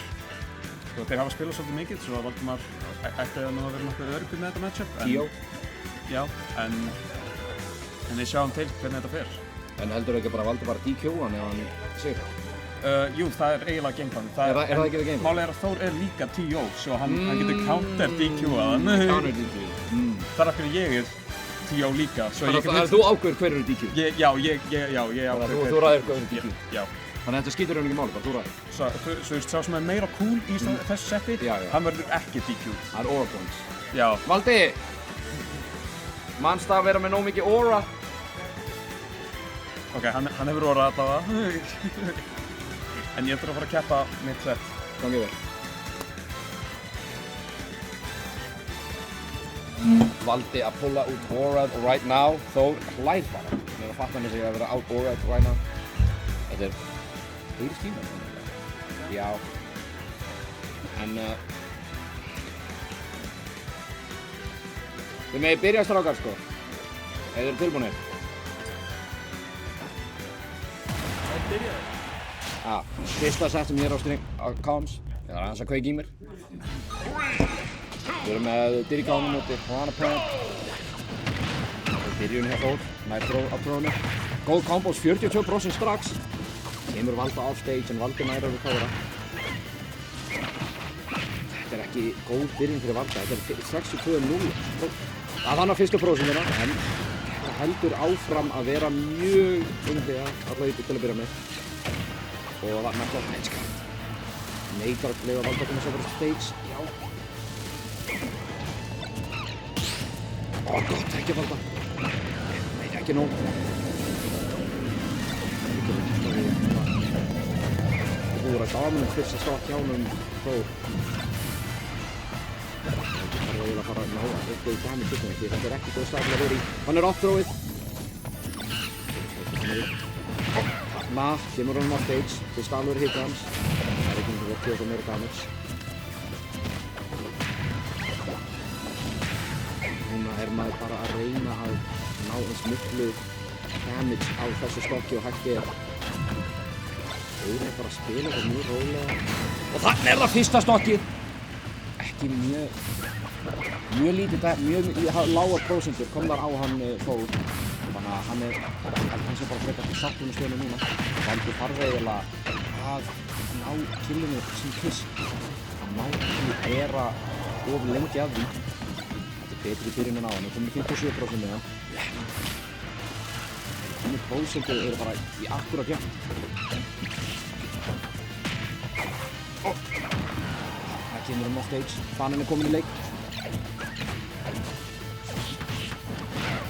[SPEAKER 3] Sko, þeir hafa spilað svolítið mikið, svo Valdimar ætti nú að vera nokkuð öruggur með þetta matchup.
[SPEAKER 6] T.O.?
[SPEAKER 3] Já, en við sjáum til hvernig þetta fer.
[SPEAKER 6] En heldur ekki bara Valdimar DQ hann ef hann sigur?
[SPEAKER 3] Jú, það er eiginlega gameplan.
[SPEAKER 6] Er það ekki það gameplan?
[SPEAKER 3] Málið er að Þór er líka T.O. svo hann getur counter DQ-aðan.
[SPEAKER 6] Counter DQ.
[SPEAKER 3] Það er af hverju ég er T.O. líka, svo ég
[SPEAKER 6] Þannig að þú ákveður hver eru DQ?
[SPEAKER 3] Já, ég ákveður.
[SPEAKER 6] Þú ræðir hvað eru DQ? Já. Þannig að þetta skýtur ekki máli, bara þú ræðir.
[SPEAKER 3] Svo sá sem er meira cool í þessu setti, hann verður ekki DQ.
[SPEAKER 6] Það er aura points.
[SPEAKER 3] Já.
[SPEAKER 6] Valdi! Manst að vera með nóg mikið aura.
[SPEAKER 3] Ok, hann hefur aura allavega. En ég þarf að fara að keppa mitt set.
[SPEAKER 6] Gangi vel. Valdi að pulla út aurað right now. Þór hlær bara. Ég er að fatta hann sig að vera out aurað right now. Þetta er heilir tíma. Já. En við megum byrja strákar sko. Ef þið eru tilbúinir. Fyrsta set sem ég er á comms. Ég þarf aðeins að kveikja í mér. Við erum með Diddy gáðum úti Framapart. Við byrjum hér Þór, nær á trónu. Góð combos, 42% strax. Kemur Valda off stage en Valdi nær að recovera. Þetta er ekki góð byrjun fyrir Valda. Þetta er 62-0. Það var hann á fyrstu prósendina en þetta heldur áfram að vera mjög undir alla yfir til að byrja með. Og það var náttúrulega edgecard. Neitar að leyfa Valda að koma sér fyrir stage. Já. Ó, gott, ekki Valda. Nei, ekki nóg. Það búið að gaman fyrsta stótt hjá honum Þór. Það er eiginlega að fara að ná eitthvað í damage því þetta er ekki góð stafl að vera í. Hann er off-throwið. Kemur honum á stage, til Stalur hitta hans. Það er ekki verið að kjósa meira damage. Núna er maður bara að reyna að ná eins miklu damage á þessu stokki og hægt er. Þau er bara að spila þetta mjög rólega. Og þannig er það fyrsta stokkið. Ekki mjög lítið, mjög lágar prósentur komnar á hann Þór. Þannig að hann sé bara frekar til sattur með stöðunum núna. Valdi þarf eiginlega að ná killinu sem kiss. Hann má ekki vera of lengi að því. Þetta er betri byrjun en á hann. Við komum í 57% með hann. Þannig prósentur eru bara í akkurat jafn. Það kemur á stage. Banan er komin í leik.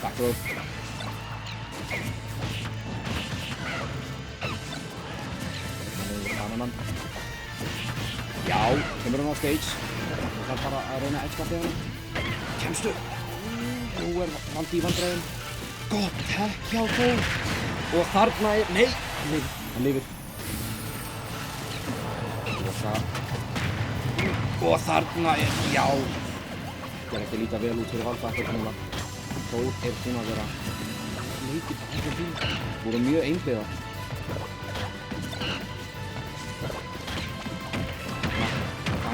[SPEAKER 6] Backrow. Já, kemur hann á stage. Það þarf bara að reyna að edgeguarda hann. Kemstu! Nú er Valdi í vandræðum. Gott tech hjá Þór. Og þarna er... Nei! Hann lifir. Og þarna er... Já! Þetta er ekki að líta vel út fyrir Valda ekkert núna. Þór er búinn að vera... Leikir bara ekki bíl. Voru mjög einhliða.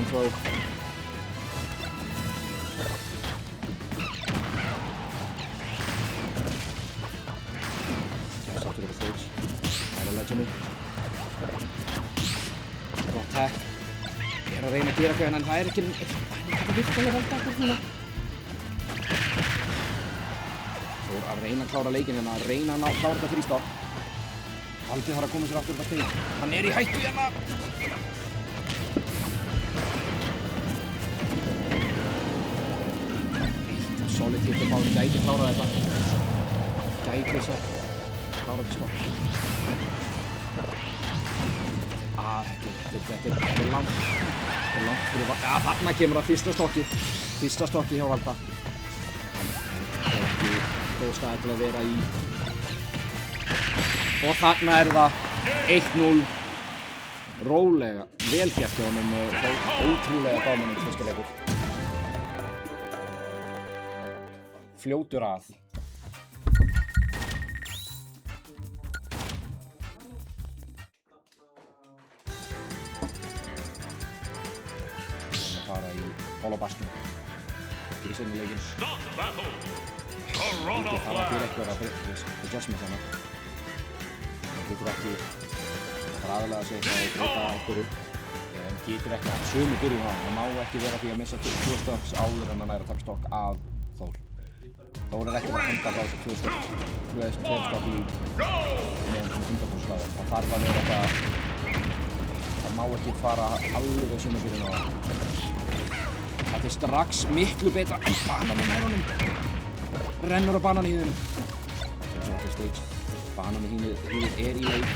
[SPEAKER 6] Throw. Sáttur yfir stage. Það er að leggja mig. Gott tech. Ég er að reyna að gera eitthvað en það er ekki... Það virkalega Valda ekkert núna. Þór að reyna að klára leikinn hérna, að reyna að klára þetta þrístopp. Valdi þarf að koma sér aftur upp að stage. Hann er í hættu hérna! Solid hit og Valdi gæti klára þetta. Gæti þess að klára þetta stopp. Þetta er langt fyrir Valda. Já, þarna kemur það fyrsta stokki hjá Valda. Það er ekki góð staði til að vera í. Og þarna er það 1-0. Rólega, vel gert hjá honum og ótrúlega bámannum fyrsta leikur. Fljótur að. Fara í holobaskinu í seinni leikinn.
[SPEAKER 1] Start battle. Corona
[SPEAKER 6] Það var
[SPEAKER 1] flag.
[SPEAKER 6] fyrir eitthvað að adjustment hana. Það getur ekki aðalega að segja það að breyta einhverju. En getur ekki að sömu byrjun á hann. Það má ekki vera því að missa 2 stokks áður en að næra að taka stokk af Þór. Þór er ekki að henda frá þessu 2 stokk í meðan 100% staði. Það þarf að vera eitthvað. Það má ekki fara alveg á sömu byrjun á það. Þetta er strax miklu betra en bananinn er honum. Rennur á bananhýðunum. Þetta er stage. Bananhýðið er í leik.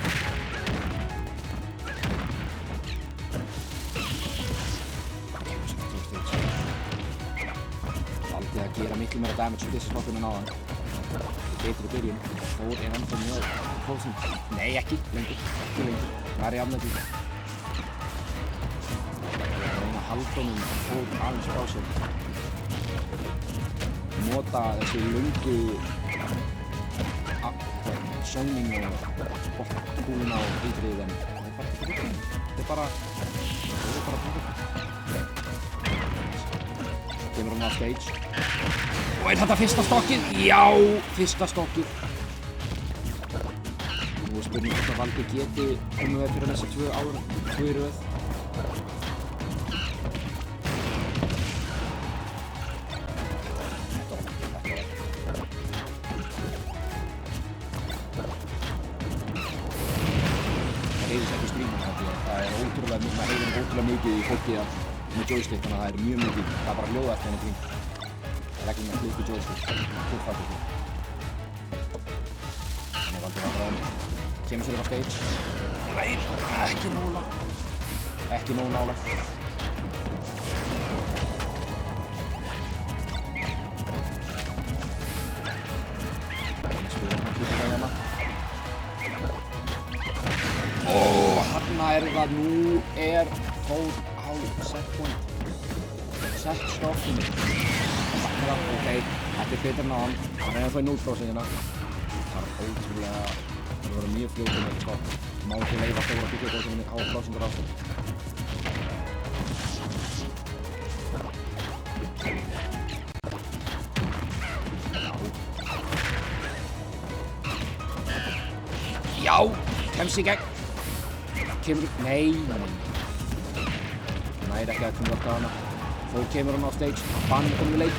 [SPEAKER 6] Valdið að gera miklu meira damage úr þessu stokkunum en áðan. Betri byrjun. Þór er enda með prófsum. Nei, ekki lengur. Það er í afnættu. Haldunum Þór aðeins frá sér. Nota þessi lungu sóning og kúluna og eitrið en það er bara kemur hann á stage og er þetta fyrsta stokkið? Já, fyrsta stokkið. Nú er spurning hvort að Valdi geti komið við fyrir þessi 2 ár, 2 í röð. Mikið í fólki með joystick, þannig að það er mjög mikið, það er bara hljóða eftir henni kring. Reglum að klippa joystick, fullfært ekki. Þannig að Valdi var bara kemur sér upp á stage. Nei, ekki nógu nálægt. Ekki nógu nálægt. Spilur hann klippa það hérna. Þarna er það, nú er Þór á set stokkinu. Ok, þetta er betur en á hann. Hann er að fá 0% hérna. Það er ótrúlega, það voru mjög fljótur með stokk. Má ekki leyfa Þór að byggja góðsynni á prósentur aftur. Já, kemst í gegn. Kemur, nei. Næri ekki að konverta hana. Þór kemur hann á stage, baninn komið í leik.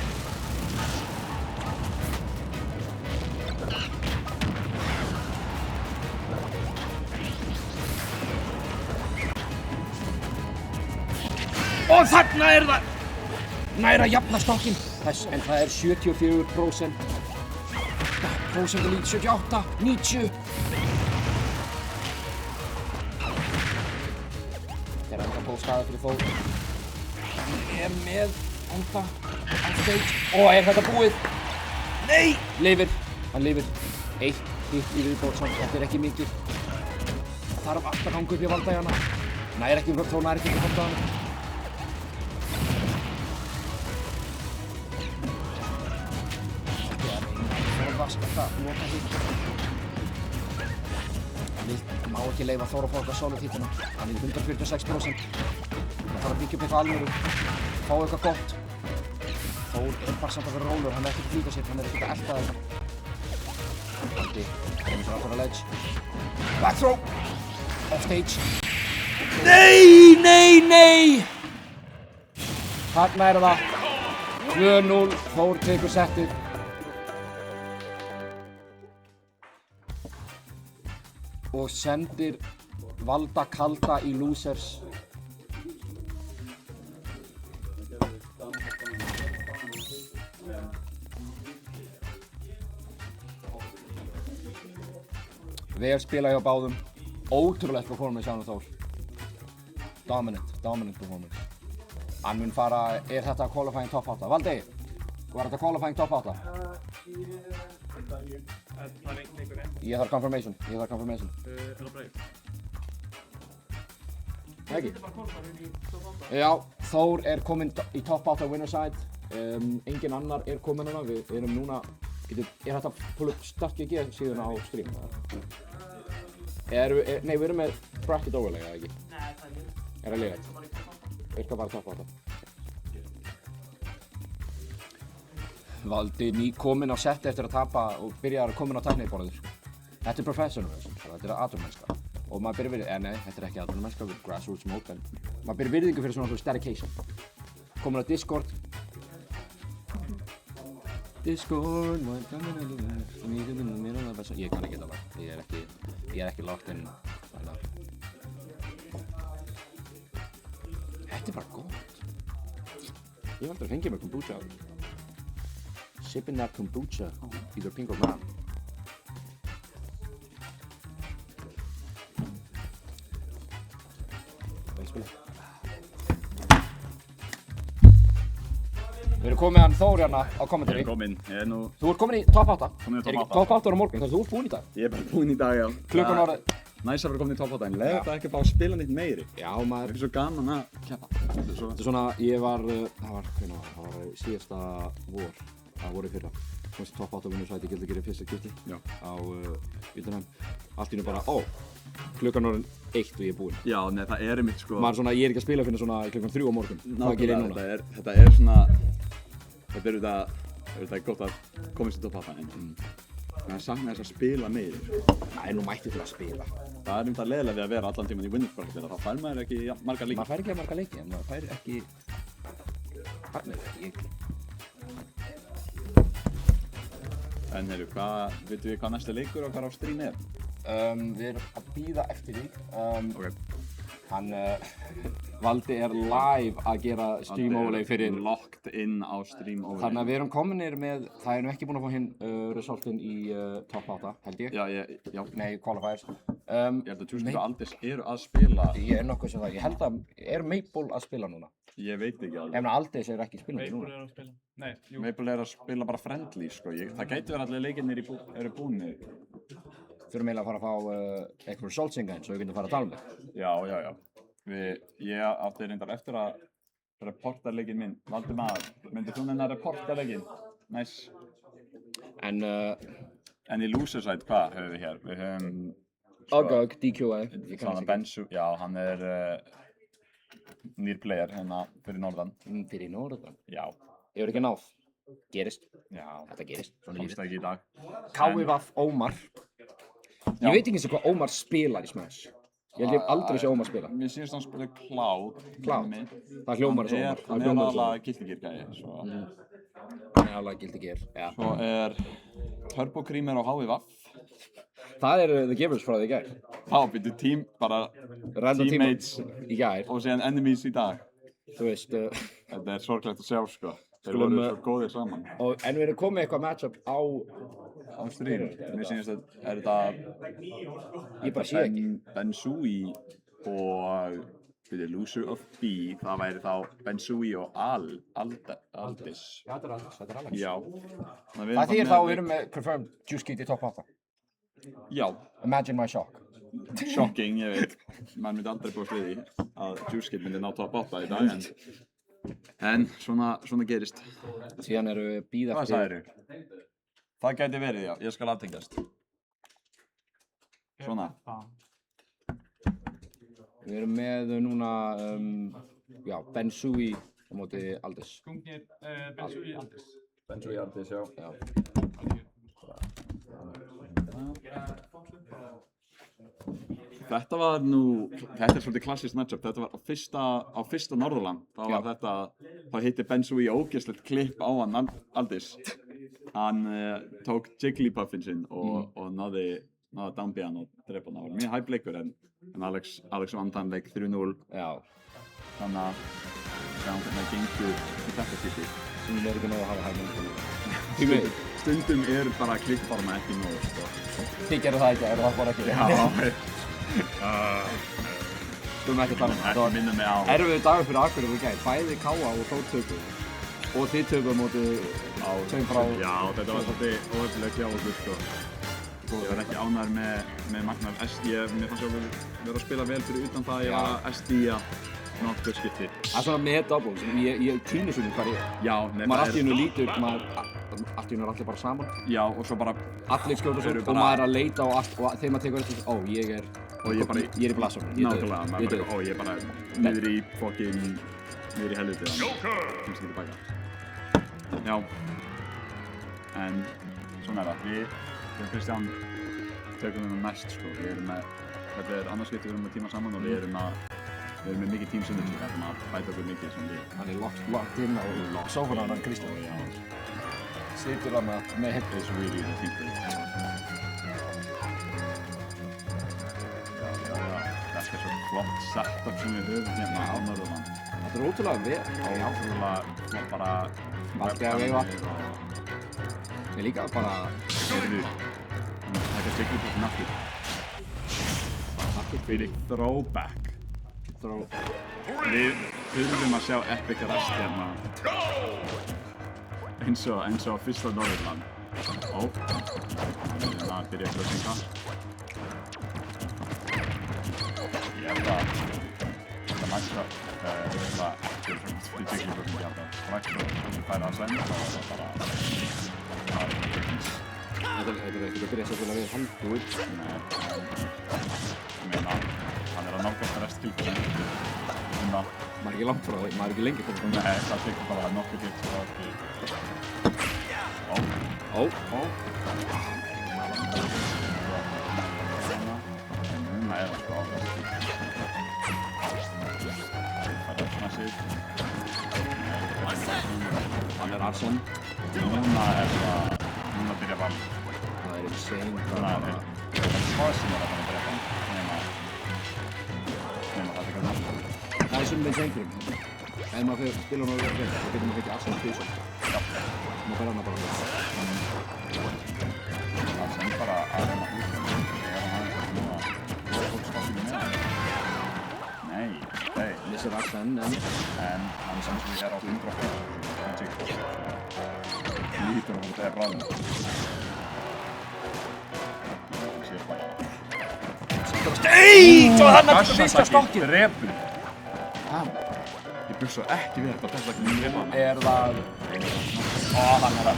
[SPEAKER 6] Og þarna er það! Næri að jafna stokkinn. En það er 74%. Prósentur lít 78, 90. Þetta er enda góð staða fyrir Þór. Hann er með enda á stage. Og er þetta búið? Nei! Lifir. Hann lifir. 1 hitt í viðbót samt. Þetta er ekki mikið. Það þarf alltaf að ganga upp í Valda hérna. Þór nær ekki um Valda hana. Þetta nota hitt. Hann má ekki leyfa Þór að fá eitthvað solid hittuna. Hann er 146%. Það þarf að byggja upp eitthvað alvöru. Fá eitthvað gott. Þór er bara samt að vera rólur. Hann er ekkert að flýta sér. Hann er ekkert að elta þetta. Valdi kemur sér aftur á ledge. Back throw. Off stage. Nei, nei, nei! Þarna er það. 2-0. Þór tekur settið. Og sendir Valda kalda í losers. Vel spila hjá báðum. Ótrúlegt performance hjá Þór. dominant performance. Hann mun fara, þetta qualifying top 8? Valdi, var þetta qualifying top 8? Ég þarf confirmation. Ekki? Já, Þór kominn í top 8 winner side. Engin annar kominn hana. Við erum núna, hægt að pulla upp start GG síðan á stream? Nei, við erum með bracket overlay, eða ekki? Nei, það ekki. Það leiðilegt? Virkar bara top 8. Valdi nýkominn á setti eftir að tapa og byrjar kominn á tækniborðið. Þetta professionalism, þetta atvinnumennska. Og maður byrjar virðingu, nei, þetta ekki atvinnumennska, við grassroots mode, en maður byrjar virðingu fyrir svona dedication. Kominn á Discord. Ég kann ekki þetta lag, ég er ekki locked in. Þetta bara gott. Ég valdi að fengja mér kombucha. Sipping that kombucha, either pink or brown. Við erum komið hann Þór hérna á kommentari.
[SPEAKER 3] Ég er kominn,
[SPEAKER 6] Þú ert kominn í top 8.
[SPEAKER 3] Kominn í top 8.
[SPEAKER 6] Top 8 á morgun, þannig að þú ert búinn í dag.
[SPEAKER 3] Ég er bara búinn í dag, já.
[SPEAKER 6] Klukkan orðið.
[SPEAKER 3] Næs að vera kominn í top 8, en leiði þetta ekki að fá að spila neitt meiri.
[SPEAKER 6] Já, maður.
[SPEAKER 3] Það er svo gaman að keppa.
[SPEAKER 6] Þetta er svona, það var síðasta vor, það voru í fyrra. Komst í top 8 vinnarsæti, ég gildi að gera fyrsta skipti á Utanheim. Allt í nú bara, klukkan orðin 1 og ég er búinn.
[SPEAKER 3] Já, nei, það er einmitt sko.
[SPEAKER 6] Maður svona, ég er ekki að spila fyrir svona klukkan 3 á morgun. Hvað gerir ég núna?
[SPEAKER 3] Þetta er svona, þetta er auðvitað gott að komast í top 8, en það sakna þess að spila meir.
[SPEAKER 6] Það er nú mættið til að spila.
[SPEAKER 3] Það er umtað leiðilega við að vera allan tíman í winningsbracket, þá fær maður ekki marga leiki.
[SPEAKER 6] Maður fær ekki marga leiki, en maður fær ekki...
[SPEAKER 3] En heyrðu, veitum við hvað næsta leikur og hvað á stream er?
[SPEAKER 6] Við erum að bíða eftir því. Valdi er live að gera stream overlay fyrir...
[SPEAKER 3] Locked in á stream overlay.
[SPEAKER 6] Þannig að við erum kominir með, það erum ekki búin að fá hinn resultin í top 8, held ég.
[SPEAKER 3] Já.
[SPEAKER 6] Nei, qualifiers.
[SPEAKER 3] Ég held að Juice og Aldis eru að spila.
[SPEAKER 6] Ég er nokkuð sem það, ég held að, er Maple að spila núna?
[SPEAKER 3] Ég veit ekki alveg.
[SPEAKER 6] Ég meina Aldis er ekki spilandi núna.
[SPEAKER 1] Maple er að spila. Nei, jú.
[SPEAKER 3] Maple er að spila bara friendly, sko. Það gæti verið allir leikirnir eru búinir.
[SPEAKER 6] Þurfum eiginlega að fara að fá eitthvað resultsinga eins og við getum fara að tala um það.
[SPEAKER 3] Já. Ég átti reyndar eftir að reporta leikinn minn. Valdimar, myndir þú neina að reporta leikinn? Næs. En í loser side, hvað höfum við hér? Við höfum...
[SPEAKER 6] Agag, DQA.
[SPEAKER 3] Þannig að Bensu, já, hann er nýr player hérna fyrir norðan.
[SPEAKER 6] Fyrir norðan?
[SPEAKER 3] Já.
[SPEAKER 6] Ég verð ekki náð. Gerist.
[SPEAKER 3] Já.
[SPEAKER 6] Þetta gerist.
[SPEAKER 3] Komst ekki í dag.
[SPEAKER 6] KVF Ómar. Ég veit ekki eins og hvað Ómar spilar í Smash. Ég held ég aldrei sé Ómar spila.
[SPEAKER 3] Mér sýnist hann spila Cloud.
[SPEAKER 6] Cloud? Það hljómar eins og Ómar.
[SPEAKER 3] Hann er alveg Guilty Gear gæi.
[SPEAKER 6] Hann er alveg Guilty Gear, já.
[SPEAKER 3] Svo er Turbo Creamer á HVF.
[SPEAKER 6] Það eru The Givers frá því í gær.
[SPEAKER 3] Þá byrju bara teammates
[SPEAKER 6] í gær.
[SPEAKER 3] Og síðan enemies í dag.
[SPEAKER 6] Þú veist...
[SPEAKER 3] Þetta er sorglegt að sjá, sko. Þeir voru svo góðir saman.
[SPEAKER 6] En við erum komið eitthvað matchup á
[SPEAKER 3] stream. Mér sýnist að þetta...
[SPEAKER 6] Ég bara sé ekki.
[SPEAKER 3] Bensui og... Loser of B, það væri þá Bensui og Aldis.
[SPEAKER 6] Já, þetta er Aldis.
[SPEAKER 3] Já.
[SPEAKER 6] Það þýðir þá við erum með confirmed Juice Kid í top 8.
[SPEAKER 3] Já.
[SPEAKER 6] Imagine my shock.
[SPEAKER 3] Shocking, ég veit. Man myndi aldrei búast við því að Juice Kid myndi ná top 8 í dag, en svona gerist.
[SPEAKER 6] Síðan eru við bíða eftir...
[SPEAKER 3] Hvað sagðirðu? Það gæti verið, já. Ég skal aðtengjast. Svona.
[SPEAKER 6] Við erum með núna, Bensui á móti Aldis.
[SPEAKER 1] Gungnir, Bensui Aldis.
[SPEAKER 3] Bensui Aldis, já. Þetta er svolítið klassískt matchup. Þetta var á fyrsta Norðurland. Þá hitti Bensui ógeðslegt klipp á hann Aldis. Hann tók Jigglypuffin sinn og náði downbean og drepa hann. Það var mjög hæpleikur en Alex vann þann leik 3-0. Já. Þannig að sjáum hvernig það gengur í þetta skipti.
[SPEAKER 6] Sem er ekki nóg að hafa hægmennið.
[SPEAKER 3] Stundum bara klippforma ekki nóg, sko.
[SPEAKER 6] Þið gerðu það ekki, það bara ekki.
[SPEAKER 3] Já.
[SPEAKER 6] skulum ekki tala um það.
[SPEAKER 3] Ekki minna mig á.
[SPEAKER 6] Erfiður dagur fyrir Akureyri í gær. Bæði Káa og Þór töpuðu. Og þið töpuðu móti tveim frá...
[SPEAKER 3] Já, þetta var svolítið óhefnilegt hjá okkur, sko. Ég var ekki ánægður með Magnar SD. Mér fannst ég vera að spila vel fyrir utan það að ég var að SD-a nokkur skipti.
[SPEAKER 6] Það er svona með head double, ég týnir svona hvað ég er.
[SPEAKER 3] Já,
[SPEAKER 6] maður allt í hennu lítur, allt í hennu er allir bara saman.
[SPEAKER 3] Já, og svo bara...
[SPEAKER 6] Allir skjóta svo og maður er að leita og allt og þegar maður tekur eftir þessu, ég er í blasum.
[SPEAKER 3] Nákvæmlega, maður bara, ég er bara niður í helviti þannig. Kemst ekki tilbaka. Já, en svona er það. Við Kristján tökum við næst, sko. Þetta er annars skipti við erum með tíma saman og við erum með mikið tímsynning, sko. Við erum að bæta okkur mikið sem við.
[SPEAKER 6] Hann er locked in á sófann hann Kristján. Situr hann með headphones og við í það tímfrið.
[SPEAKER 3] Þetta er svo flott setup sem við höfum hérna á Norðurland.
[SPEAKER 6] Þetta er ótrúlega vel.
[SPEAKER 3] Ótrúlega bara
[SPEAKER 6] Valdi að veifa. Ég líka bara...
[SPEAKER 3] Þetta er sikkert út nakki. Nakki fyrir throwback. Við þurfum að sjá epic rest hérna. Eins og fyrsta Norðurland. Þannig að byrja að klössinga. Ég held að þetta mæsta ekki fyrir tryggingklössingi alltaf. Strax og færa að senda þá er það bara
[SPEAKER 6] Þetta er ekkert að byrja sérstaklega við handbúið.
[SPEAKER 3] Nei, ég meina, hann er að nálgast að restkilfinu.
[SPEAKER 6] Maður er ekki langt frá því, maður er ekki lengi frá því.
[SPEAKER 3] Nei, það tekur bara nokkuð gilt svo ekki. Núna er það sko á resti. Það er svona sig.
[SPEAKER 6] Hann er Arsene.
[SPEAKER 3] Núna er það... Núna byrja vald.
[SPEAKER 6] Það er insane.
[SPEAKER 3] Núna er það Sparsen að byrja vald. Nema það tekur náttúrulega.
[SPEAKER 6] Það er svona með sengurum. Ef maður fyrir spila hún á verið þá getur maður fengið Arsene tvísvar.
[SPEAKER 3] Já.
[SPEAKER 6] Maður fer hana bara fyrir.
[SPEAKER 3] Arsene bara að reyna út. Þegar hann aðeins að núna fólk skáttum með hann. Nei.
[SPEAKER 6] Missir Arsene en
[SPEAKER 3] hann sem við er á 100%. Lítur hann þegar bráðum. Það sé bara.
[SPEAKER 6] Steit! Og hann er fyrsta skokkið!
[SPEAKER 3] Drepur! Ég byrst ekki við þetta þess að ekki drepa hann.
[SPEAKER 6] Er það... hann er að...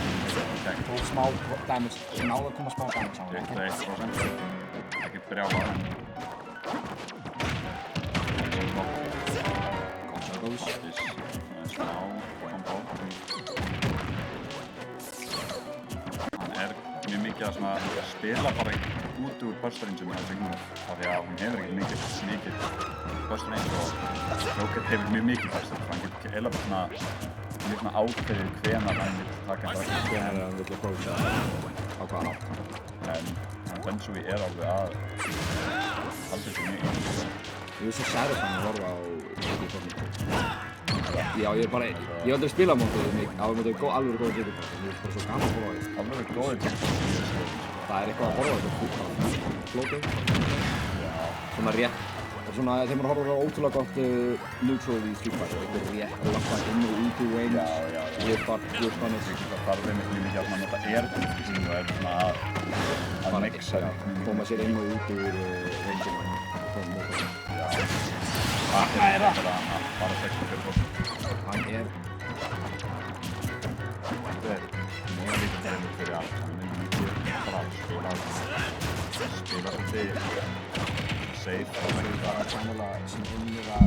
[SPEAKER 6] Tók smá damage, náðu að koma smá damage á hann.
[SPEAKER 3] 1% ekki brjála hann.
[SPEAKER 6] Góðs.
[SPEAKER 3] Smá kombo. Hann er mjög mikið að spila bara út úr burst range-um í þessu yngur. Af því að hún hefur ekki mikið burst range og Rocket hefur mjög mikið burst range. Hann getur ekki heila bara mjög ákveðið hvenar hann vil taka hann.
[SPEAKER 6] Hvenar hann vil approacha á hvaða hátt.
[SPEAKER 3] En Bensui er alveg að halda þessu mjög inn.
[SPEAKER 6] Ég er svo satisfying að horfa á GT-formi. Já, ég hef aldrei spilað mótið mikið, á mótið alveg góða GT-formi. Ég er bara svo gaman að horfa á því.
[SPEAKER 3] Alveg góðið GT-formi.
[SPEAKER 6] Það er eitthvað að horfa á þetta flótið. Svona rétt. Og svona þegar maður horfir á ótrúlega gott neutral í Street Fighter. Eitthvað rétt að lappa inn og út úr range. Ég er bara þannig.
[SPEAKER 3] Það þarf einmitt mjög mikið að nota air-dunk sem það er svona að mixa.
[SPEAKER 6] Koma sér inn og út úr range-inu.
[SPEAKER 3] Það er bara 64%.
[SPEAKER 6] Hann er...
[SPEAKER 3] Þetta er mjög viktigt fyrir allt. Hann er mikið bara að spila svolítið safe og eitthvað.
[SPEAKER 6] Sannlega sem innlega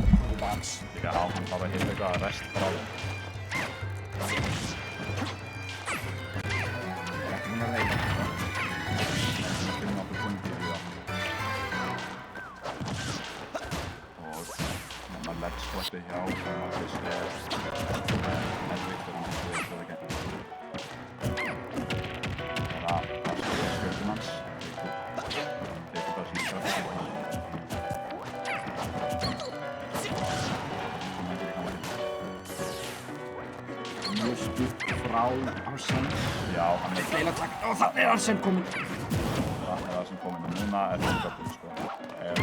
[SPEAKER 6] vans.
[SPEAKER 3] Já, hann bara hefur eitthvað að rest bara á þeim.
[SPEAKER 6] Ekki mun að reyna.
[SPEAKER 3] Það finnum okkur kundi í það. Og maður ledge-squatti hjá og maður fyrst er helvíktur og maður fyrir það ekki. Það skilja skjöldum hans. Það er bara síðan skjöldum.
[SPEAKER 6] Mjög stutt frá Arsene.
[SPEAKER 3] Já, hann er
[SPEAKER 6] Feila takk. Og þannig er Arsene kominn.
[SPEAKER 3] það sem kominn og núna er það doppel, sko. Ef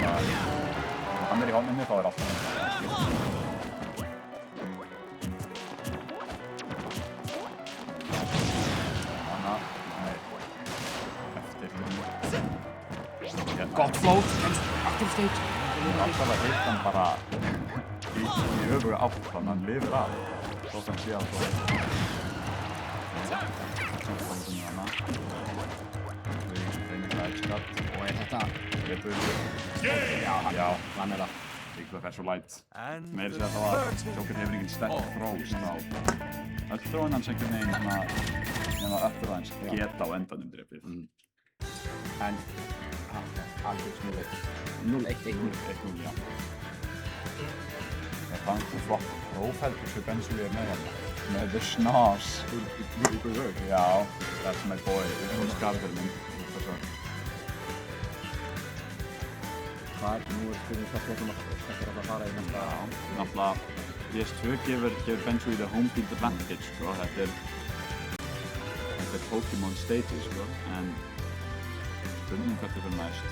[SPEAKER 3] að hann í hóninni, þá alltaf hann. Hanna, eftir
[SPEAKER 6] Gott float, active stage.
[SPEAKER 3] Alltaf að hitta hann bara í öfuga átt, þannig að hann lifir af. Svo sem sé að svo.
[SPEAKER 6] Og þetta?
[SPEAKER 3] Já,
[SPEAKER 6] Hann það.
[SPEAKER 3] líka það svo light. Meira sér þá að Joker hefur engin sterk þróst á öll þróun hans einhvern veginn svona nema eftir aðeins geta á endanum drepið.
[SPEAKER 6] En, alveg 0-1-1-0.
[SPEAKER 3] Já. Það fannst þú flott prófældur sem Bensu er með hérna. Með The Schnoz. Já, that's my boy. Það er skafður minn.
[SPEAKER 6] Hvað nú spurning hvað að fara í næsta?
[SPEAKER 3] Náttúrulega, PS2 gefur Bensu the home field advantage, sko. Þetta er Pokémon Stadium, sko. En spurningum hvert fyrir næst.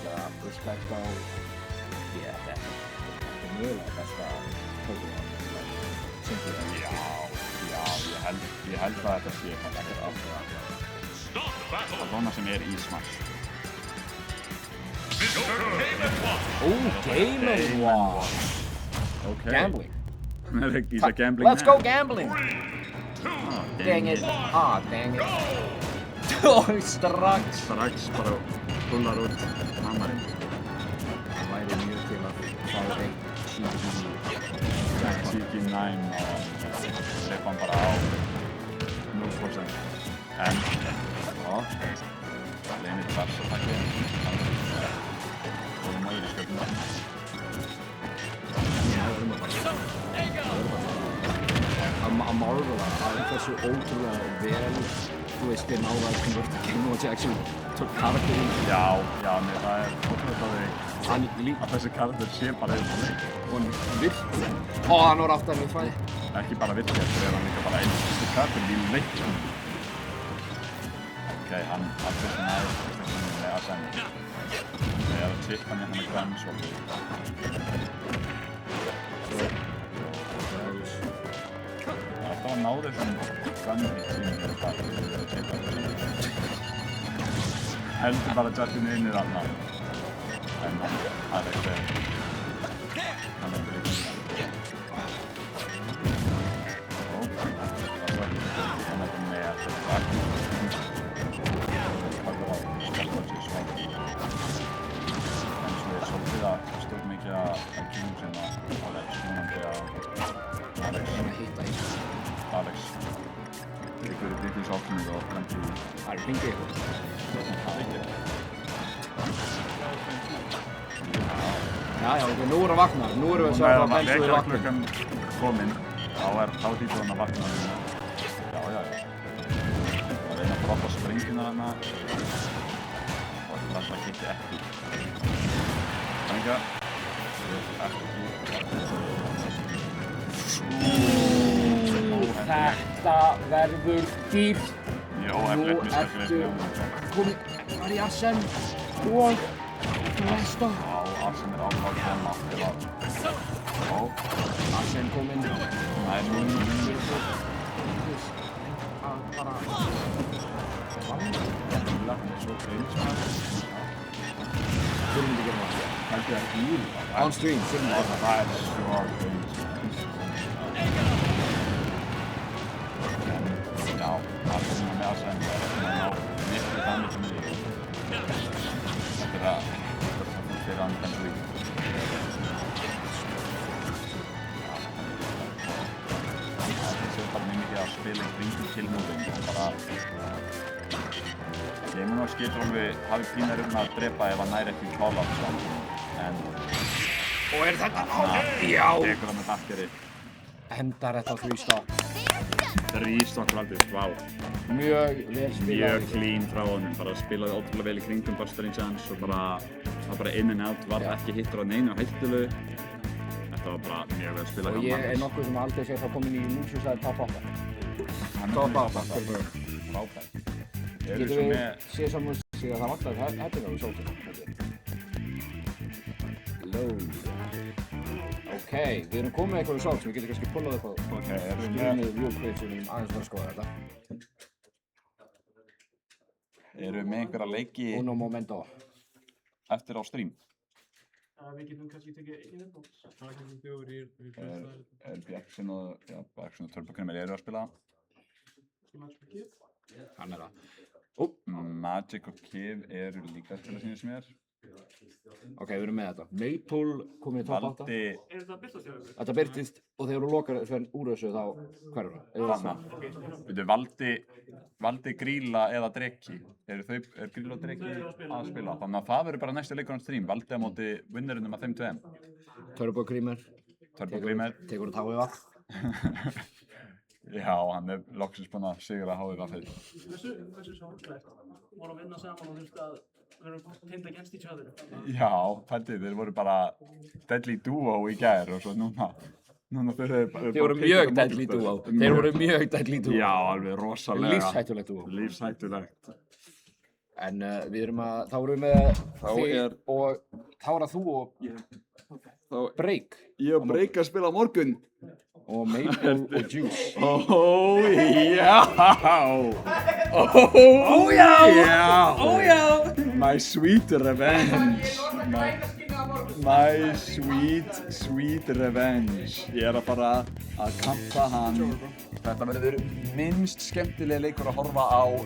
[SPEAKER 6] Það respekt á þetta er mögulega besta Pokémon
[SPEAKER 3] Já, ég held að þetta sé kannski alltaf svona sem er í Smash.
[SPEAKER 6] Game & Watch.
[SPEAKER 3] Okay.
[SPEAKER 6] Gambling.
[SPEAKER 3] He's a gambling
[SPEAKER 6] Let's
[SPEAKER 3] man.
[SPEAKER 6] go gambling.
[SPEAKER 3] Oh,
[SPEAKER 6] Dang it. Dang it. Strax.
[SPEAKER 3] Strax bara rullar út hamarinn.
[SPEAKER 6] Það væri mjög til að fá eitt
[SPEAKER 3] Cheeky 9 og hleypa hann bara á 0%. En, það leynir hvers að taka inn. Og það mæri sköpna.
[SPEAKER 6] að marvela að hversu ótrúlega vel þú veist þið náða að konverta Game & Watch actually tók karakterinn.
[SPEAKER 3] Já, nei, það er ótrúlega að þessi karakter sé bara eitthvað leik.
[SPEAKER 6] Og hann virkir. Hann var aftan við fæði.
[SPEAKER 3] Ekki bara virkir, það er hann líka bara einstu karakter í leik. Ok, hann fyrir næður með að sem ég að tippa hann hérna með græns og það var náður sem græni tími fyrir það. Heldur bara Justin inn í þarna. En það er eitthvað hann er fyrir það. Hann er með þetta. Svolítið að stóð mikið að kynum sem að Alex vonandi að Alex ykkur viklingsopnið og fremdi
[SPEAKER 6] Það er hringið ykkur. Já, nú er að vakna. Nú erum við að sjá hvað Bensu er vakna.
[SPEAKER 3] Vekjarklukkan kominn, þá hlýtur hann að vakna. Já. Það reyna að droppa springina þarna. Og þetta geti ekki. Sprengja.
[SPEAKER 6] Þetta verður dýrt.
[SPEAKER 3] Já, eftir mistaklega.
[SPEAKER 6] Komið, var í Arsene og næsta.
[SPEAKER 3] Já, Arsene er ákvæmt þemma.
[SPEAKER 6] Arsene kominn.
[SPEAKER 3] Nei, núna.
[SPEAKER 6] Bara...
[SPEAKER 3] Svo greinsmæð.
[SPEAKER 6] Þurfum við ekki að
[SPEAKER 3] Hætti það í.
[SPEAKER 6] On stream, þurfum við ekki að
[SPEAKER 3] Það er svo greinsmæð. Já, Arsene með Arsene er að ná miklu damage með því. Þetta er fyrir hann Bensu líka. Það sé bara mjög mikið að spila í kringum killmúðum og bara Game & Watch getur alveg hafið pínar að drepa ef hann næri ekki call-out saman en
[SPEAKER 6] Og er þetta áður? Já!
[SPEAKER 3] tekur hann með bakkeri
[SPEAKER 6] Endar þetta á 3-stock.
[SPEAKER 3] 3-stock valdið, vá
[SPEAKER 6] Mjög vel spilað.
[SPEAKER 3] mjög clean frá honum, bara spilaði ótrúlega vel í kringum Buster Chance og bara in and out, var ekki hittur á neinu hættulegu. Þetta var bara mjög vel spilað
[SPEAKER 6] Og ég er nokkuð sem aldrei sé það komin í lúksusæði top 8. Top 8,
[SPEAKER 3] frábært.
[SPEAKER 6] Getum við séð saman síðan það vantar þetta er náttúrulega sótið. Ok, við erum komið með eitthvað sál sem við getum kannski pullað upp á skilnið viewclips sem við erum aðeins að skoða þetta.
[SPEAKER 3] Erum við með einhverja leiki
[SPEAKER 6] Uno momento.
[SPEAKER 3] eftir á stream?
[SPEAKER 2] Við getum kannski tekið einu viðbót.
[SPEAKER 3] Bjarksson og Turbokrimir eru að spila.
[SPEAKER 6] Hann það.
[SPEAKER 3] Magic og Kiv eru líka að spila sínir sem er.
[SPEAKER 6] Ok, við erum með þetta. Maple komið í top 8.
[SPEAKER 3] Valdi,
[SPEAKER 2] Er þetta byrtast hjá þér?
[SPEAKER 6] Þetta byrtist og þegar þú lokar úr þessu þá hverfur það.
[SPEAKER 3] Valdi Gríla eða Dreki. Er Gríla og Dreki að spila? Þannig að það verður bara næstu leikur á stream. Valdi á móti vinnurinnum að þeim tveim.
[SPEAKER 6] Turbokrimir.
[SPEAKER 3] Turbokrimir.
[SPEAKER 6] Tekur þú HVV?
[SPEAKER 3] Já, hann er loksins búinn að sigra HVV fyrir.
[SPEAKER 2] Hversu sorglegt. Voru að vinna saman og þurfti að vera pinned against each other.
[SPEAKER 3] Já, pæltið, þeir voru bara deadly duo í gær og svo núna
[SPEAKER 6] Þeir voru mjög deadly duo. Þeir voru mjög deadly duo.
[SPEAKER 3] Já, alveg rosalega.
[SPEAKER 6] Lífshættulegt duo.
[SPEAKER 3] Lífshættulegt.
[SPEAKER 6] En við erum að, þá erum við með þig og þá er það þú og Break.
[SPEAKER 3] Ég og Break að spila á morgun.
[SPEAKER 6] Og Maple og Juice.
[SPEAKER 3] Oh, já! Oh, já! My sweet revenge. My sweet revenge. Ég er að fara að kampa hann. Þetta verður minnst skemmtilega leikur að horfa á. Oh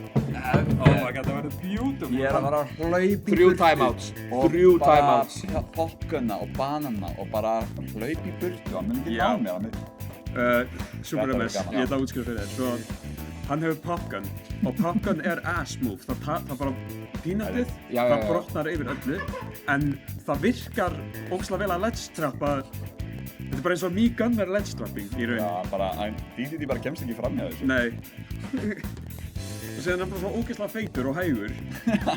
[SPEAKER 3] my god, það verður beautiful. Ég er að fara að hlaupa í burtu.
[SPEAKER 6] 3 timeouts. 3 timeouts.
[SPEAKER 3] Og bara popgunna og banana og bara hlaupa í burtu. Það mun ekki ná mér.
[SPEAKER 1] Super MS, ég ætla að útskýra fyrir þér. Svo, hann hefur popgun og popgun er ass move. Það bara pínatið, það brotnar yfir öllu en það virkar ógeðslega vel að ledge trappa. Þetta er bara eins og Me Gun er ledge trapping í raun.
[SPEAKER 3] Já, bara, DDD bara kemst ekki fram hjá þessu.
[SPEAKER 1] Nei. Og síðan er hann bara svo ógeðslega feitur og hægur.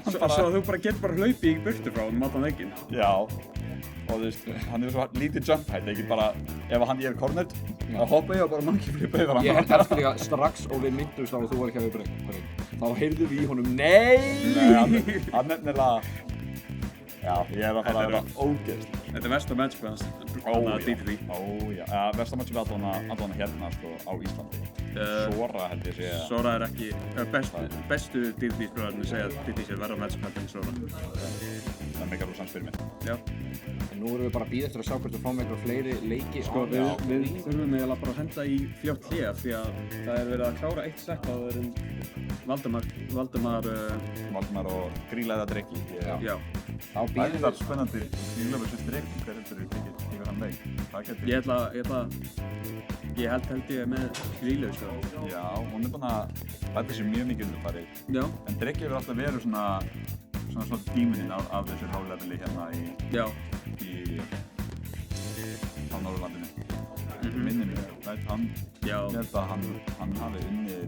[SPEAKER 1] Svo þú bara getur bara hlaupið í burtu frá honum allan veginn.
[SPEAKER 3] Já. Og þú veist, hann er svo lítið jump height, ekki bara, ef ég er cornered, þá hoppa ég og bara monkey flippa yfir hann.
[SPEAKER 6] Ég held eftir líka strax og við myndumst á að þú var ekki að við Break. Þá heyrðum við í honum, nei!
[SPEAKER 3] Hann nefnilega, já, ég er að fara að vera ógeðslega.
[SPEAKER 1] Þetta er versta match fyrir hans, DDD.
[SPEAKER 3] Já, versta match við allan hérna, sko, á Íslandi. Sora held ég sé.
[SPEAKER 1] Sora er ekki, bestu DDD spilararnir segja að DDD sé verra match en Sora.
[SPEAKER 3] Það er megar úr sans fyrir mér.
[SPEAKER 1] Já.
[SPEAKER 6] En nú erum við bara að bíða eftir að sjá hvort við fáum eitthvað fleiri leiki.
[SPEAKER 1] Sko, við þurfum eiginlega bara að henda í fljótt hlé því að það er verið að klára eitt set á þeirinn
[SPEAKER 3] Valdimar og Gríla eða Dreki.
[SPEAKER 1] Já.
[SPEAKER 6] Þá býðum
[SPEAKER 3] Það er spennandi Gríla versus Dreki, hver heldur við tekið yfir hann leik?
[SPEAKER 1] Ég held ég með Grílu, sko.
[SPEAKER 3] Já, hún er búin að læta sér mjög mikið undanfarið.
[SPEAKER 1] Já.
[SPEAKER 3] En Dreki hefur alltaf verið svona dímuninn af þessu hálefli hérna á Norðurlandinu. Minnir mig, ég held að hann hafi unnið.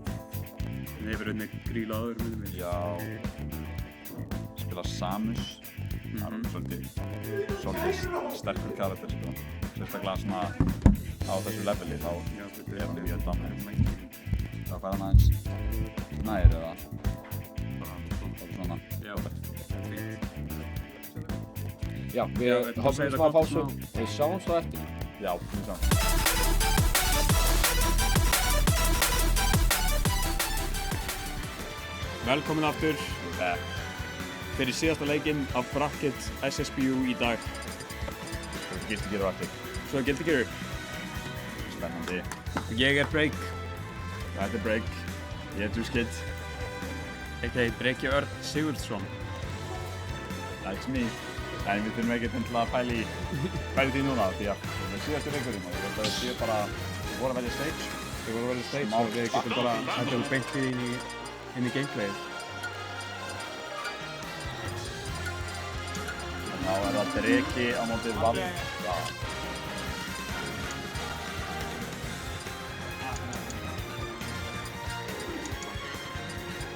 [SPEAKER 1] Hann hefur unnið Grílu áður, minnir mig.
[SPEAKER 3] Já, spila Samus. Það er svolítið sterkur karakter, sko. Sérstaklega svona á þessu leveli þá er hann mjög dammer. Það fær hann aðeins nær eða svona.
[SPEAKER 6] Já, við hoppum smá pásu. Við sjáum svo eftir.
[SPEAKER 3] Já, við sjáum.
[SPEAKER 1] Velkomin aftur fyrir síðasta leikinn af bracket SSBU í dag.
[SPEAKER 3] Svo Gildi aftur.
[SPEAKER 1] Svo Gildi.
[SPEAKER 3] Spennandi.
[SPEAKER 1] Ég er Break.
[SPEAKER 3] Þetta er Break. Ég er Juice Kid.
[SPEAKER 1] A.k.a. Breki Örn Sigurðsson.
[SPEAKER 3] That's me. En við þurfum ekki til að pæli því núna því að við erum síðastu leikurinn og ég held að við séum bara, við vorum að velja stage
[SPEAKER 1] og við getum bara hættum beint inn í gameplayið.
[SPEAKER 3] Þá er það Dreki á móti Valda.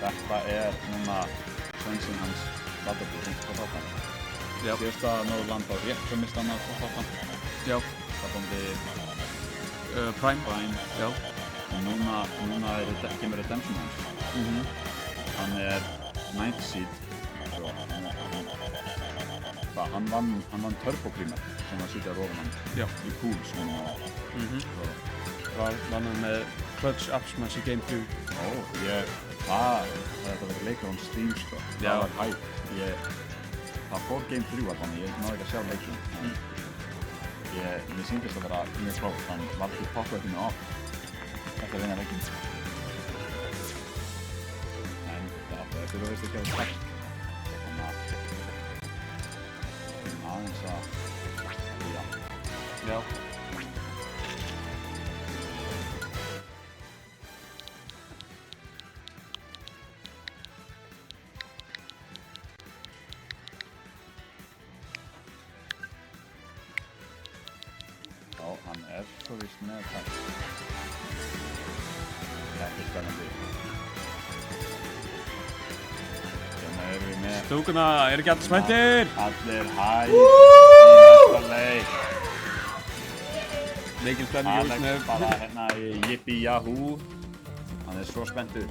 [SPEAKER 3] Þetta er núna svensinn hans Valdabúr, hreint á þáttan. Síðasta Norðurland á rétt sem mista hann á þáttan.
[SPEAKER 1] Já.
[SPEAKER 3] Það komði
[SPEAKER 1] Prime. Já.
[SPEAKER 3] Og núna kemur Redemption hans. Hann er 9th seed. Hann vann Turbo Creamer sem var sýtið að rófa hann í pool svona.
[SPEAKER 1] Var hann með Clutch Up Smash í Game 3.
[SPEAKER 3] Þetta var leikur á Steam sko. Það var hægt. Það fór Game 3 allan, ég náði ekki að sjá leikinn. Mér sýndist að vera mjög klók, hann var ekki pop-upinu af eftir að vinna leikinn. En þetta veist ekki að vera sterk. Þannig að aðeins að, já. Hann svo víst með það. Þetta spennandi. Hérna erum við með...
[SPEAKER 1] Stúkuna, ekki allir spenntir?
[SPEAKER 3] Allir hæ í næsta leik.
[SPEAKER 1] Mikil spenning
[SPEAKER 3] Alex bara hérna í Yippee Yahoo. Hann svo spenntur.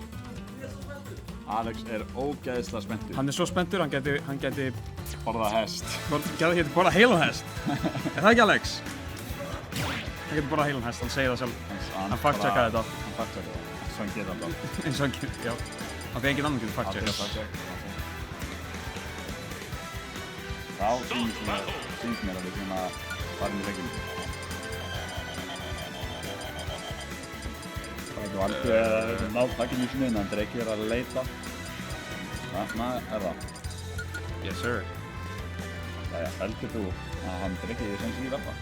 [SPEAKER 3] Alex ógeðslega spenntur.
[SPEAKER 1] Hann svo spenntur, hann gæti...
[SPEAKER 3] Borða hest.
[SPEAKER 1] Gæti borða heilan hest. Það ekki Alex? Hann getur bara heilan hest, hann segir það sjálf. Hann fact-checkaði þetta.
[SPEAKER 3] Hann fact-checkaði þetta, eins og hann getur alltaf.
[SPEAKER 1] Eins og hann getur, já. Ok, enginn annan getur fact-checkað.
[SPEAKER 3] Þá sýnst mér að við svona farum í leikinn. Það er aldrei að ná takkinn í sniðin, en Dreki að leita. Þarna það.
[SPEAKER 1] Yes, sir.
[SPEAKER 3] Jæja, heldur þú að hann Dreki sem sé í verða?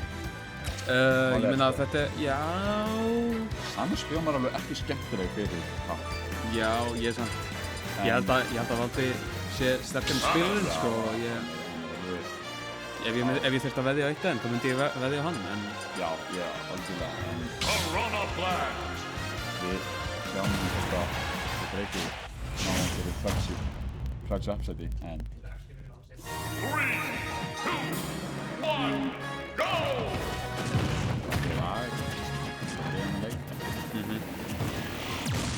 [SPEAKER 1] Ég meina að þetta, já...
[SPEAKER 3] Samus hljómar alveg ekki skemmtileg fyrir það.
[SPEAKER 1] Já, ég samt. Ég held að Valdi sé sterkari spilurinn, sko. Ef ég þurfti að veðja á eitt enn, þá myndi ég veðja á hann, en... Já, algjörlega, en... Við sjáum hvort að Dreki náðum fyrir Clutch Upseti, en... 3, 2, 1, go!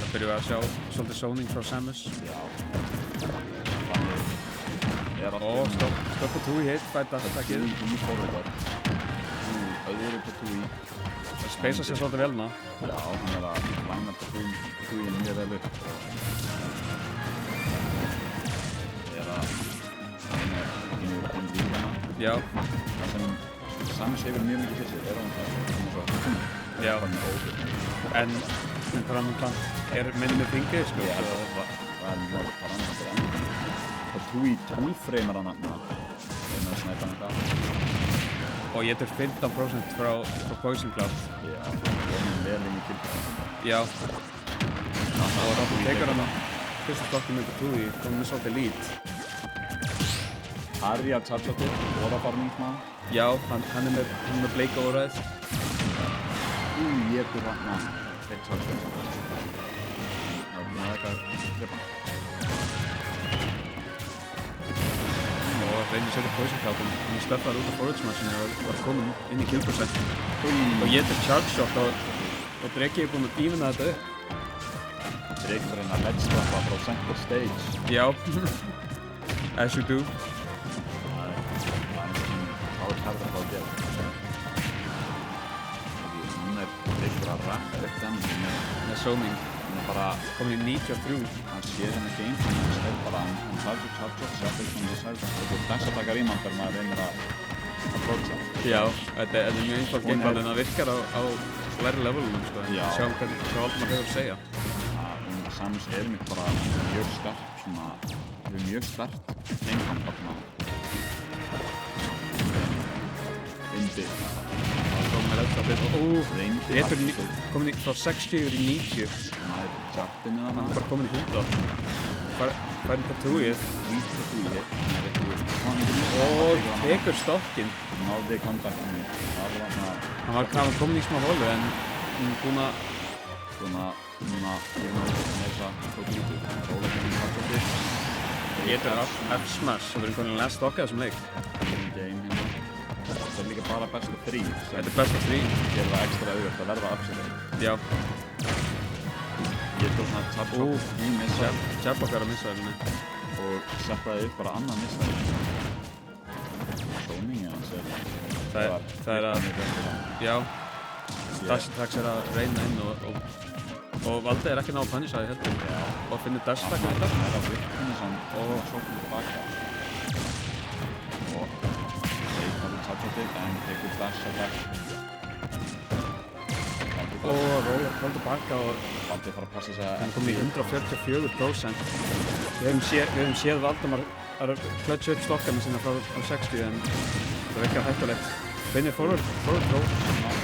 [SPEAKER 1] Það byrjum við að sjá svolítið sóning frá Samus.
[SPEAKER 3] Já.
[SPEAKER 1] Stopp og túi hitt, bæta takkið.
[SPEAKER 3] Túi forðar. Öðru på túi.
[SPEAKER 1] Það speisa sér svolítið vel ná.
[SPEAKER 3] Já, hann að læna på túi mjög vel upp.
[SPEAKER 1] Já.
[SPEAKER 3] Það sem Samus hefur mjög mikið fyrir sig, hún það.
[SPEAKER 1] Já. En Paranoplant minni með fingri, sko.
[SPEAKER 3] Já, það er mjög Paranoplant. Og túi túlfreymar hann að snæpa hann þetta.
[SPEAKER 1] Og ég dur 15% frá Poison Cloud.
[SPEAKER 3] Já, það er vel inn í kilpað.
[SPEAKER 1] Já. Og þá tekur hann fyrsta stokki með túi, komið svolítið lít.
[SPEAKER 3] Harry að charge-áttu, órafarning maður.
[SPEAKER 1] Já, hann er með bleika óræðið.
[SPEAKER 3] Ég dur hann að eitt charge-áttu. Það er eitthvað hlipa.
[SPEAKER 1] Og reynir að setja Poison Cloud, hann stöfðar út af forward smashinu og var komin inn í kill%. Og ég dur charge-shot og Dreki er búinn að dýfina þetta upp.
[SPEAKER 3] Dreki var einn að ledge-strappa frá center stage.
[SPEAKER 1] Já, as you do.
[SPEAKER 3] Karðar þá að gera. Núna Dreki bara rappa upp damage
[SPEAKER 1] með sóning.
[SPEAKER 3] Hann bara
[SPEAKER 1] komin í 93.
[SPEAKER 3] Hann séð henni game, hann séð bara hann target charge-off, sér fyrir svona sæl. Þetta þess að taka rímann þegar maður reynir að approacha.
[SPEAKER 1] Já, þetta er mjög einfalt gameplan en það virkar á læri levelunum, sko. Sjáum hvað Valdimar hefur að segja.
[SPEAKER 3] Samus mitt bara mjög sterk, svona, mjög sterkt einhverjum þarna. Undir.
[SPEAKER 1] Komin frá 60 yfir í 90.
[SPEAKER 3] Það er tjartinu
[SPEAKER 1] hann er bara komin í 100. Færinn på túið. Og tekur stokkinn.
[SPEAKER 3] Náði kontaktinu.
[SPEAKER 1] Hann var komin í smá hólu en búinn að...
[SPEAKER 3] Núna, ég náði þess að tók lítið. Róleikinn í hardsóttir.
[SPEAKER 1] Getur F-smash, það verður einhvern veginn að stokka þessum leik.
[SPEAKER 3] Þetta er líka bara bestu 3.
[SPEAKER 1] Þetta er bestu 3.
[SPEAKER 3] Gerir það ekstra auðvitað að verða upsetting.
[SPEAKER 1] Já.
[SPEAKER 3] Ég tók svona tap-shot í missa.
[SPEAKER 1] Jab okkar að missa henni.
[SPEAKER 3] Og settaði upp bara annan missa. timingið hans
[SPEAKER 1] Það er að, já, dash attacks er að reyna inn og Valdi er ekki ná að punisha því heldur og finnir dash attack með þetta.
[SPEAKER 3] Það er að virkna sem og sóknir tilbaka og leikar út satsatig en tekur dash attack
[SPEAKER 1] og rólar tilbaka og
[SPEAKER 3] Valdi fara að passa sig að
[SPEAKER 1] hann kom í 144%. Við höfum séð Valdimar að klötsa upp stokkana sína frá 60 en það er ekki að hættulegt. Finnir forward throw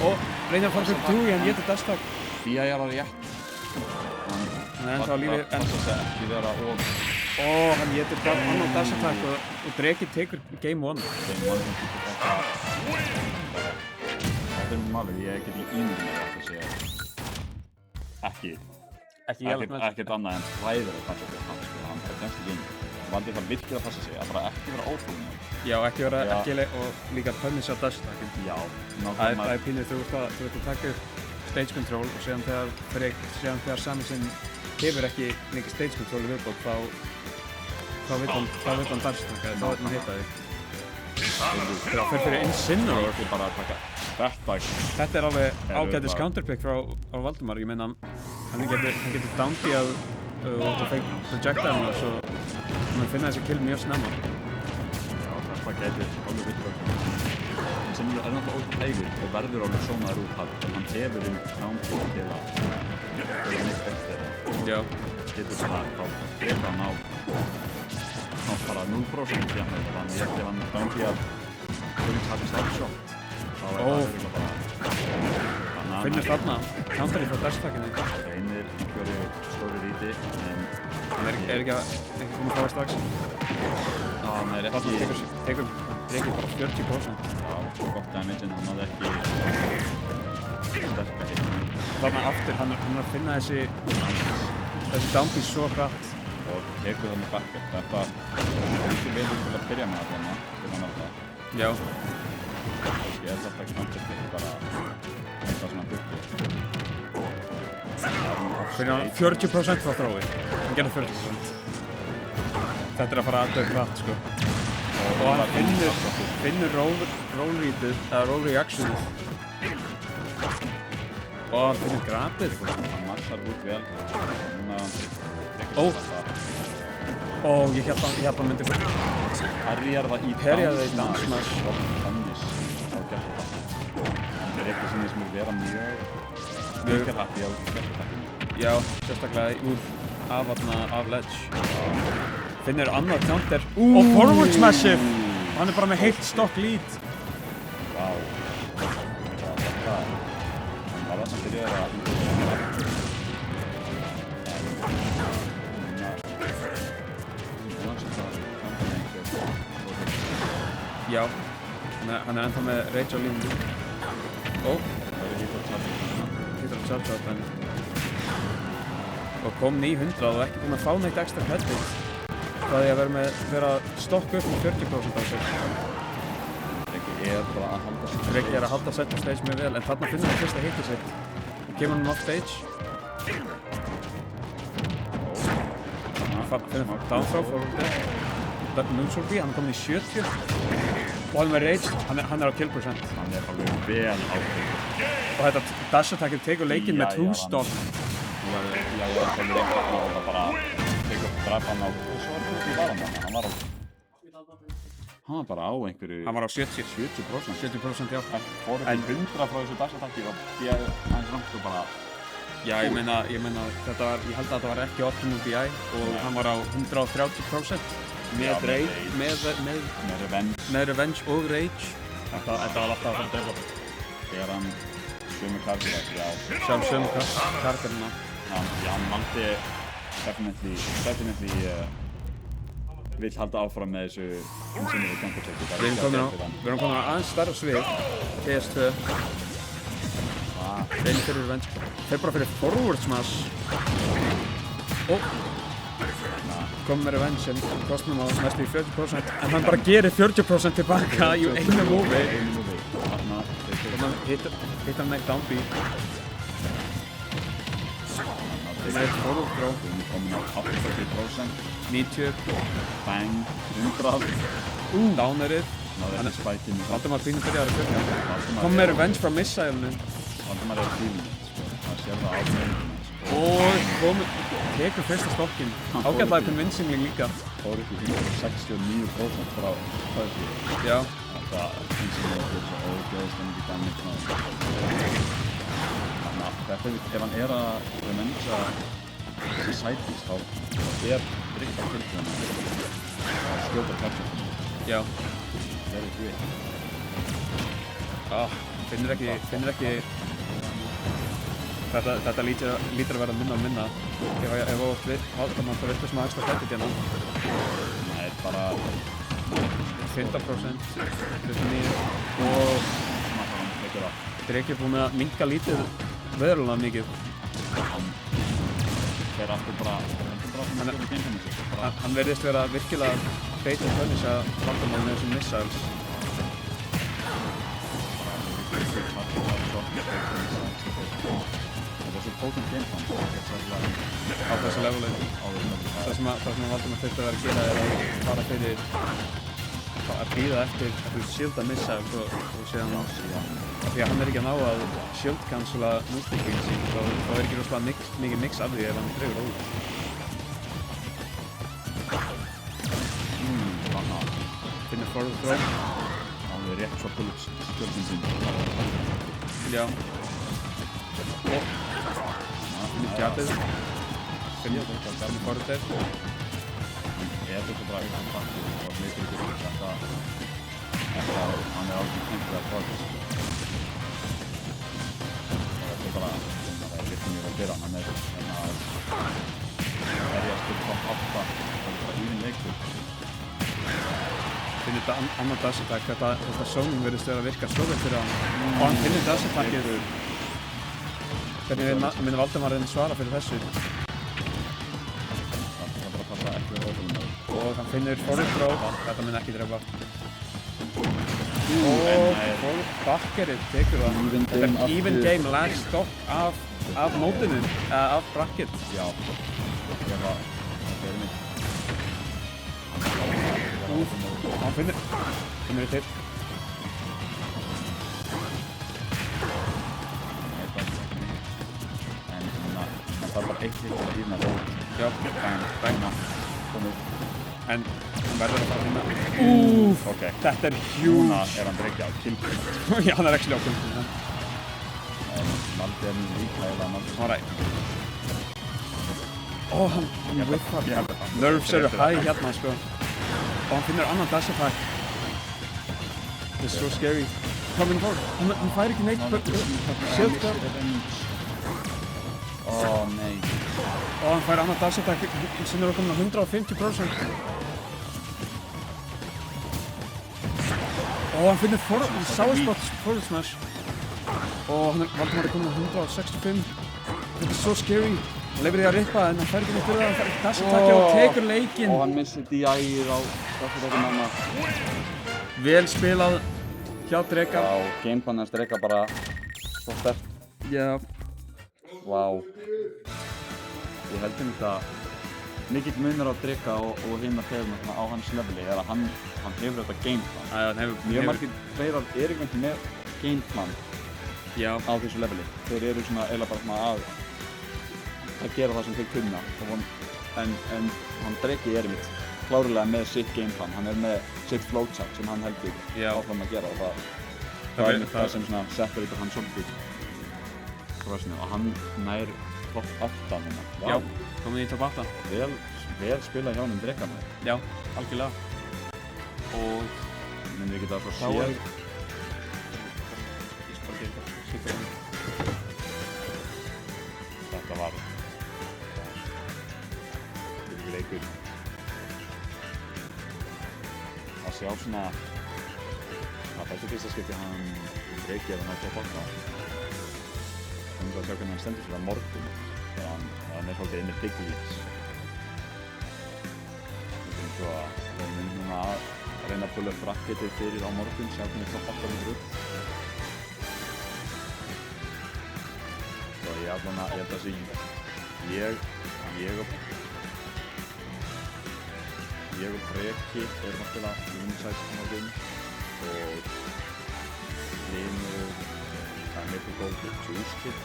[SPEAKER 1] og reynir að fara fyrir 2 en getur dash attack.
[SPEAKER 3] Fía er að rétt.
[SPEAKER 1] Hann er ennþá á lífi en
[SPEAKER 3] ekki vera og
[SPEAKER 1] hann getur annan dash attack og Dreki tekur game 1.
[SPEAKER 3] Þetta er málið, ég get í ímyndinni að þetta sé ekkert annað en hræðilega kannski fyrir hann, hann er gæmst ekki inn. Valdi það virkilega að passa sig, að bara ekki vera ótrúlega.
[SPEAKER 1] Já, ekki vera ekkileg og líka punisha dash attackin.
[SPEAKER 3] Já,
[SPEAKER 1] það er pínir, þú ert að taka upp stage control og séðan þegar sami sinn hefur ekki mikið stage control í viðbót þá vill hann dash attacka þig, þá vill hann hitta þig. Þegar það fer fyrir Incineroar
[SPEAKER 3] og bara að taka
[SPEAKER 1] þetta er alveg ágætis counterpick frá Valdimar, ég meina hann getur downbeað og fengt projectile og svo hann finna þessi kill mjög snemma.
[SPEAKER 3] Já, þetta getur alveg vittlögt. Incineroar er náttúrulega ótrúlegur og verður alveg sónaður út að hann hefur downbeað til að neitt eftir
[SPEAKER 1] já.
[SPEAKER 3] Getur svona þá getur hann á bara 0% síðan þannig að ef hann downbeað fyrir takk starfshot
[SPEAKER 1] finnir þarna counter í frá dash-attackinu.
[SPEAKER 3] Reynir einhverju stóri ríti en
[SPEAKER 1] hann er ekki komið frá strax.
[SPEAKER 3] Hann er ekki
[SPEAKER 1] tekur bara 40%.
[SPEAKER 3] Já, gott damage en hann hafði ekki sterka hit.
[SPEAKER 1] Þarna aftur, hann er að finna þessi downbeat svo hratt
[SPEAKER 3] og tekur það með backup. Þetta er ekki vel til að byrja með þarna til hann alltaf.
[SPEAKER 1] Já.
[SPEAKER 3] Ég held alltaf knappt bara eitthvað sem hann byrkir.
[SPEAKER 1] Fyrir hann 40% frá þrói. Hann gerði 40%. Þetta er að fara aðdöð hratt, sko. Og hann finnur roll-readið, eða roll-reactionið. Og hann finnur grabið.
[SPEAKER 3] Hann marxar út vel.
[SPEAKER 1] Ég held að hann myndi fyrir.
[SPEAKER 3] Herjar það í dansmask og tannis á gæsta. Það er eitthvað sem vil vera mjög happy á gæsta-takkinu.
[SPEAKER 1] Já, sérstaklega af ledge. Finnur annað counter og forward smash-if! Hann er bara með heilt stock lead.
[SPEAKER 3] Vá. Hann var það sem byrjaði að
[SPEAKER 1] Já, hann er ennþá með rage á línunni. Það er hittar charge-out og kom 900 og ekki búinn að fá neitt ekstra credit frá því að vera að stokka upp með 40% á sig. Reki er að halda set á stage mjög vel en þarna finnur hann fyrsta hitið sitt og kemur hann off stage. Finnur downthrow forward neutral B, hann er komin í 70 og hann með rage, hann er á kill percent.
[SPEAKER 3] Hann er alveg vel ákveður.
[SPEAKER 1] Og þetta dash attackið tekur leikinn með 2 stock.
[SPEAKER 3] Já, ég var ekki alveg reynd og það bara tekur upp drapan á og svo var það í varan hann var bara á einhverju
[SPEAKER 1] Hann var á 70%, já.
[SPEAKER 3] Fór upp í 100 frá þessu dash attacki og ég aðeins langt og bara
[SPEAKER 1] Já, ég meina þetta var, ég held að þetta var ekki optimum BI og hann var á 130% með rage, með revenge og rage. Þetta var alltaf að fara að
[SPEAKER 3] þegar hann sömu karakter,
[SPEAKER 1] sjálf sömu karakterina.
[SPEAKER 3] Hann valdi definitely vill halda áfram með þessu Incineroar counterpick.
[SPEAKER 1] Við erum komin á aðeins stærra svið, PS2. Reynir fyrir revenge. Þeir bara fyrir forward smash. Kom með revenge en kostnum á næstu í 40% en hann bara gerir 40% tilbaka í einu móvi. Hittar hann með downbeat. Það er eitt forward throw.
[SPEAKER 3] Við erum komin á 80%.
[SPEAKER 1] 90.
[SPEAKER 3] Bang. 100.
[SPEAKER 1] Downerið.
[SPEAKER 3] náði ekki spækinu.
[SPEAKER 1] Valdimar pínu byrjaði að byrja. Kom með revenge frá missile-inu.
[SPEAKER 3] Valdimar fílinn, það sér það á meðinu.
[SPEAKER 1] Og tekur fyrsta stokkinn. Ágætlega convincingly líka.
[SPEAKER 3] Fór upp í 169% frá Pöðli.
[SPEAKER 1] Já.
[SPEAKER 3] Það finnst mér ekki svo auðvitaðist en ekki damage. Þannig að þetta ef hann að remengja þessi sætis þá drikka tilkvæmna að skjóta kvartjum.
[SPEAKER 1] Já.
[SPEAKER 3] Það ekki
[SPEAKER 1] finnur ekki þetta lítur að vera minna og minna ef Valdimar það virka sem að ekstra fættið hérna.
[SPEAKER 3] Það bara
[SPEAKER 1] 15%, 39 og Dreki er búinn að minnka lítið verulega mikið.
[SPEAKER 3] Hann fer aftur bara
[SPEAKER 1] hann verðist vera virkilega beita punish að Valdimar með þessum missiles.
[SPEAKER 3] Það er svo potent gameplan
[SPEAKER 1] á þessu leveli. Það sem Valdimar þurfti að vera að gera er að fara fyrir að bíða eftir shielda missile og síðan því að hann er ekki að ná að shield cancela núsbygging sín þá er ekki rosalega mikið mix af því ef hann dregur það út. Finnur forward throw.
[SPEAKER 3] Það er rétt svo pull-ups skjöldin sín.
[SPEAKER 1] Já. Finnur jabið. Finnur forward there.
[SPEAKER 3] Þetta er bara eitthvað bakið og leikur ykkur þetta hann er alveg kemur að progress. Þetta er bara það er virkið mjög að gera hann er að spila top 8 það er bara even leikur.
[SPEAKER 1] Finnur þetta annar dash attack þetta zoning verðist vera að virka svo vel fyrir hann og hann finnur dash attackið hvernig myndi Valdimar svara fyrir þessu. Og hann finnur forward throw, þetta mun ekki drepa. Og forward bakkerið tekur það. Þetta er even game, last stock af mótinu, af bracket.
[SPEAKER 3] Já, það er mitt.
[SPEAKER 1] Hann finnur þið til.
[SPEAKER 3] En það er bara eitt líka að hýrna rót.
[SPEAKER 1] Já, bæna. En hann verður að fara að finna.
[SPEAKER 3] Okay.
[SPEAKER 1] Þetta er huge.
[SPEAKER 3] Núna er hann Dreki á killpunni.
[SPEAKER 1] Já, hann er actually á killpunni.
[SPEAKER 3] Maldi er mjög líka eða Maldi.
[SPEAKER 1] Alright. Hann whiffar. Nerves eru high hérna sko. Og hann finnur annan dash attack. This is so scary. Coming forward. Hann fær ekki neitt. Shield up.
[SPEAKER 3] Nei.
[SPEAKER 1] Og hann fær annan dash attack sem eru komin á 150%. Og hann finnur sourspot forward smash. Og Valdimar er komin á 165. Þetta er so scary. Hann leifir því að rippa en hann fær ekki neitt fyrir það. Hann fær dash attack og tekur leikinn.
[SPEAKER 3] Og hann missir DI-ið á dash manna.
[SPEAKER 1] Vel spilað hjá Dreka.
[SPEAKER 3] Já, gameplan hans Dreka bara svo sterkt.
[SPEAKER 1] Já.
[SPEAKER 3] Vá. Ég held þetta mikill munur á Dreka og hinna tegum á hans leveli er að hann hefur þetta gameplan. Mjög margir playrar eru ekki með gameplan á þessu leveli. Þeir eru svona eiginlega bara svona að gera það sem þeir kunna. En hann Dreki er einmitt klárlega með sitt gameplan. Hann er með sitt flowchart sem hann heldur áfram að gera og það er það sem svona settur ykkur hann svolítið frásinu og hann nær top 8 núna.
[SPEAKER 1] Já, komið í top 8.
[SPEAKER 3] Vel spilað hjá honum Dreka með.
[SPEAKER 1] Já, algjörlega. Og
[SPEAKER 3] myndi við geta svo séð. Þetta var ekki leikur að sjá svona að þetta fyrsta skipti hann Dreki að hann á top 8. Þannig að sjá hvernig hann stendur sér á morgun þegar hann er svolítið inn í big leagues. Svo að við erum núna að reyna að pulla upp bracketið fyrir á morgun, sjá hvernig top 8 lítur út. Svo ég held að þessi ég og Breki erum að spila Moonside á morgun og Limur, það Maple Gold og Juice Kid.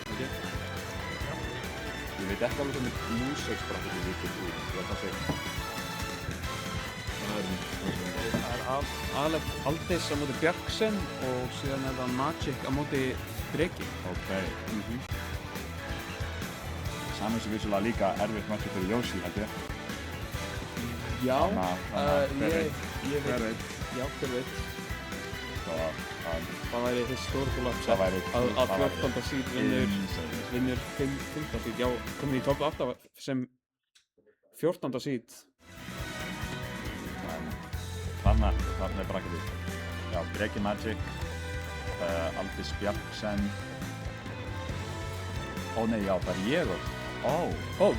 [SPEAKER 3] Ok? Ég veit ekki alveg hvernig Losers bracketið lítur út, hvað það segir.
[SPEAKER 1] Það er aðalega Aldis á móti Bjarksen og síðan er það Magic á móti Dreki.
[SPEAKER 3] Ok. Saman sem vissulega líka erfitt matchup fyrir Yoshi, held ég.
[SPEAKER 1] Já,
[SPEAKER 3] hver veit?
[SPEAKER 1] Já, hver veit.
[SPEAKER 3] Það
[SPEAKER 1] væri historical upset að 14. seed vinnur 15. seed. Já, komin í top 8 sem 14. seed.
[SPEAKER 3] Þarna er bracketið. Já, Dreki Magic, Aldis Bjarksen. Ó nei, já, það er ég og...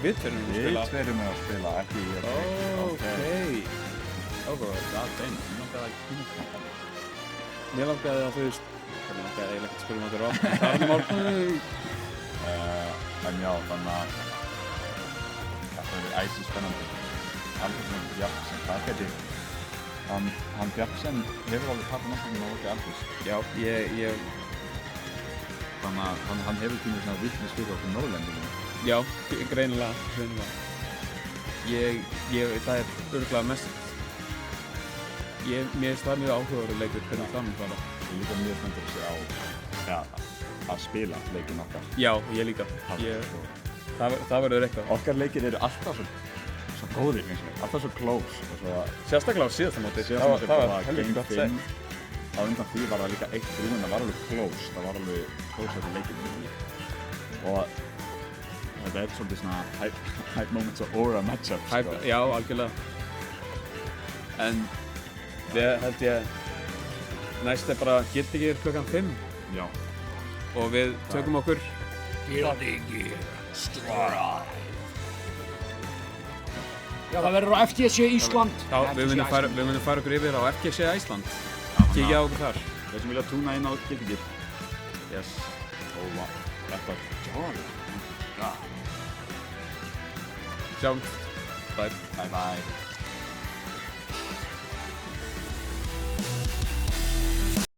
[SPEAKER 1] Við tverum að spila.
[SPEAKER 3] Við tverum að spila, ekki ég og Dreki.
[SPEAKER 1] Ok.
[SPEAKER 3] Það er þeim, mér langaði að kynna þetta.
[SPEAKER 1] Mér langaði að þú veist, hvernig langaði eiginlega ekkert að spila þetta rátt. Það er mál.
[SPEAKER 3] En já, þannig að það verður æsi spennandi. Aldis Bjarksen, það geti... Hann Bjarksen hefur alveg tapað náttúrulega og ekki Aldis.
[SPEAKER 1] Já, ég...
[SPEAKER 3] Þannig að hann hefur tímur svona vitnis fyrir okkur Norðurlendingum.
[SPEAKER 1] Já, greinilega. Það er örugglega mest... Mér finnst það mjög áhugaverður leikur hvernig það mun fara.
[SPEAKER 3] Ég líka mjög spenntur að sjá að spila leikinn okkar.
[SPEAKER 1] Já, ég líka. Það verður eitthvað.
[SPEAKER 3] Okkar leikir eru alltaf svo góðir, alltaf svo close.
[SPEAKER 1] Sérstaklega á síðasta móti. Það var helviti gott sett.
[SPEAKER 3] Á undan því var það líka 1-3, en það var alveg close. Það var alveg close eftir leikinn. Og þetta er svolítið svona hype moments og aura matchup.
[SPEAKER 1] Já, algjörlega. En við held ég næst er bara Guilty Gear klukkan 5.
[SPEAKER 3] Já.
[SPEAKER 1] Og við tökum okkur
[SPEAKER 6] Guilty Gear Strive. Já, það verður á FGC Ísland.
[SPEAKER 1] Já, við munum fara okkur yfir á FGC Ísland. Kíkja á okkur þar.
[SPEAKER 3] Þeir sem vilja túna inn á Guilty Gear. Yes. Þetta er Jordan.
[SPEAKER 1] Sjáumst. Bye.
[SPEAKER 3] Bye bye.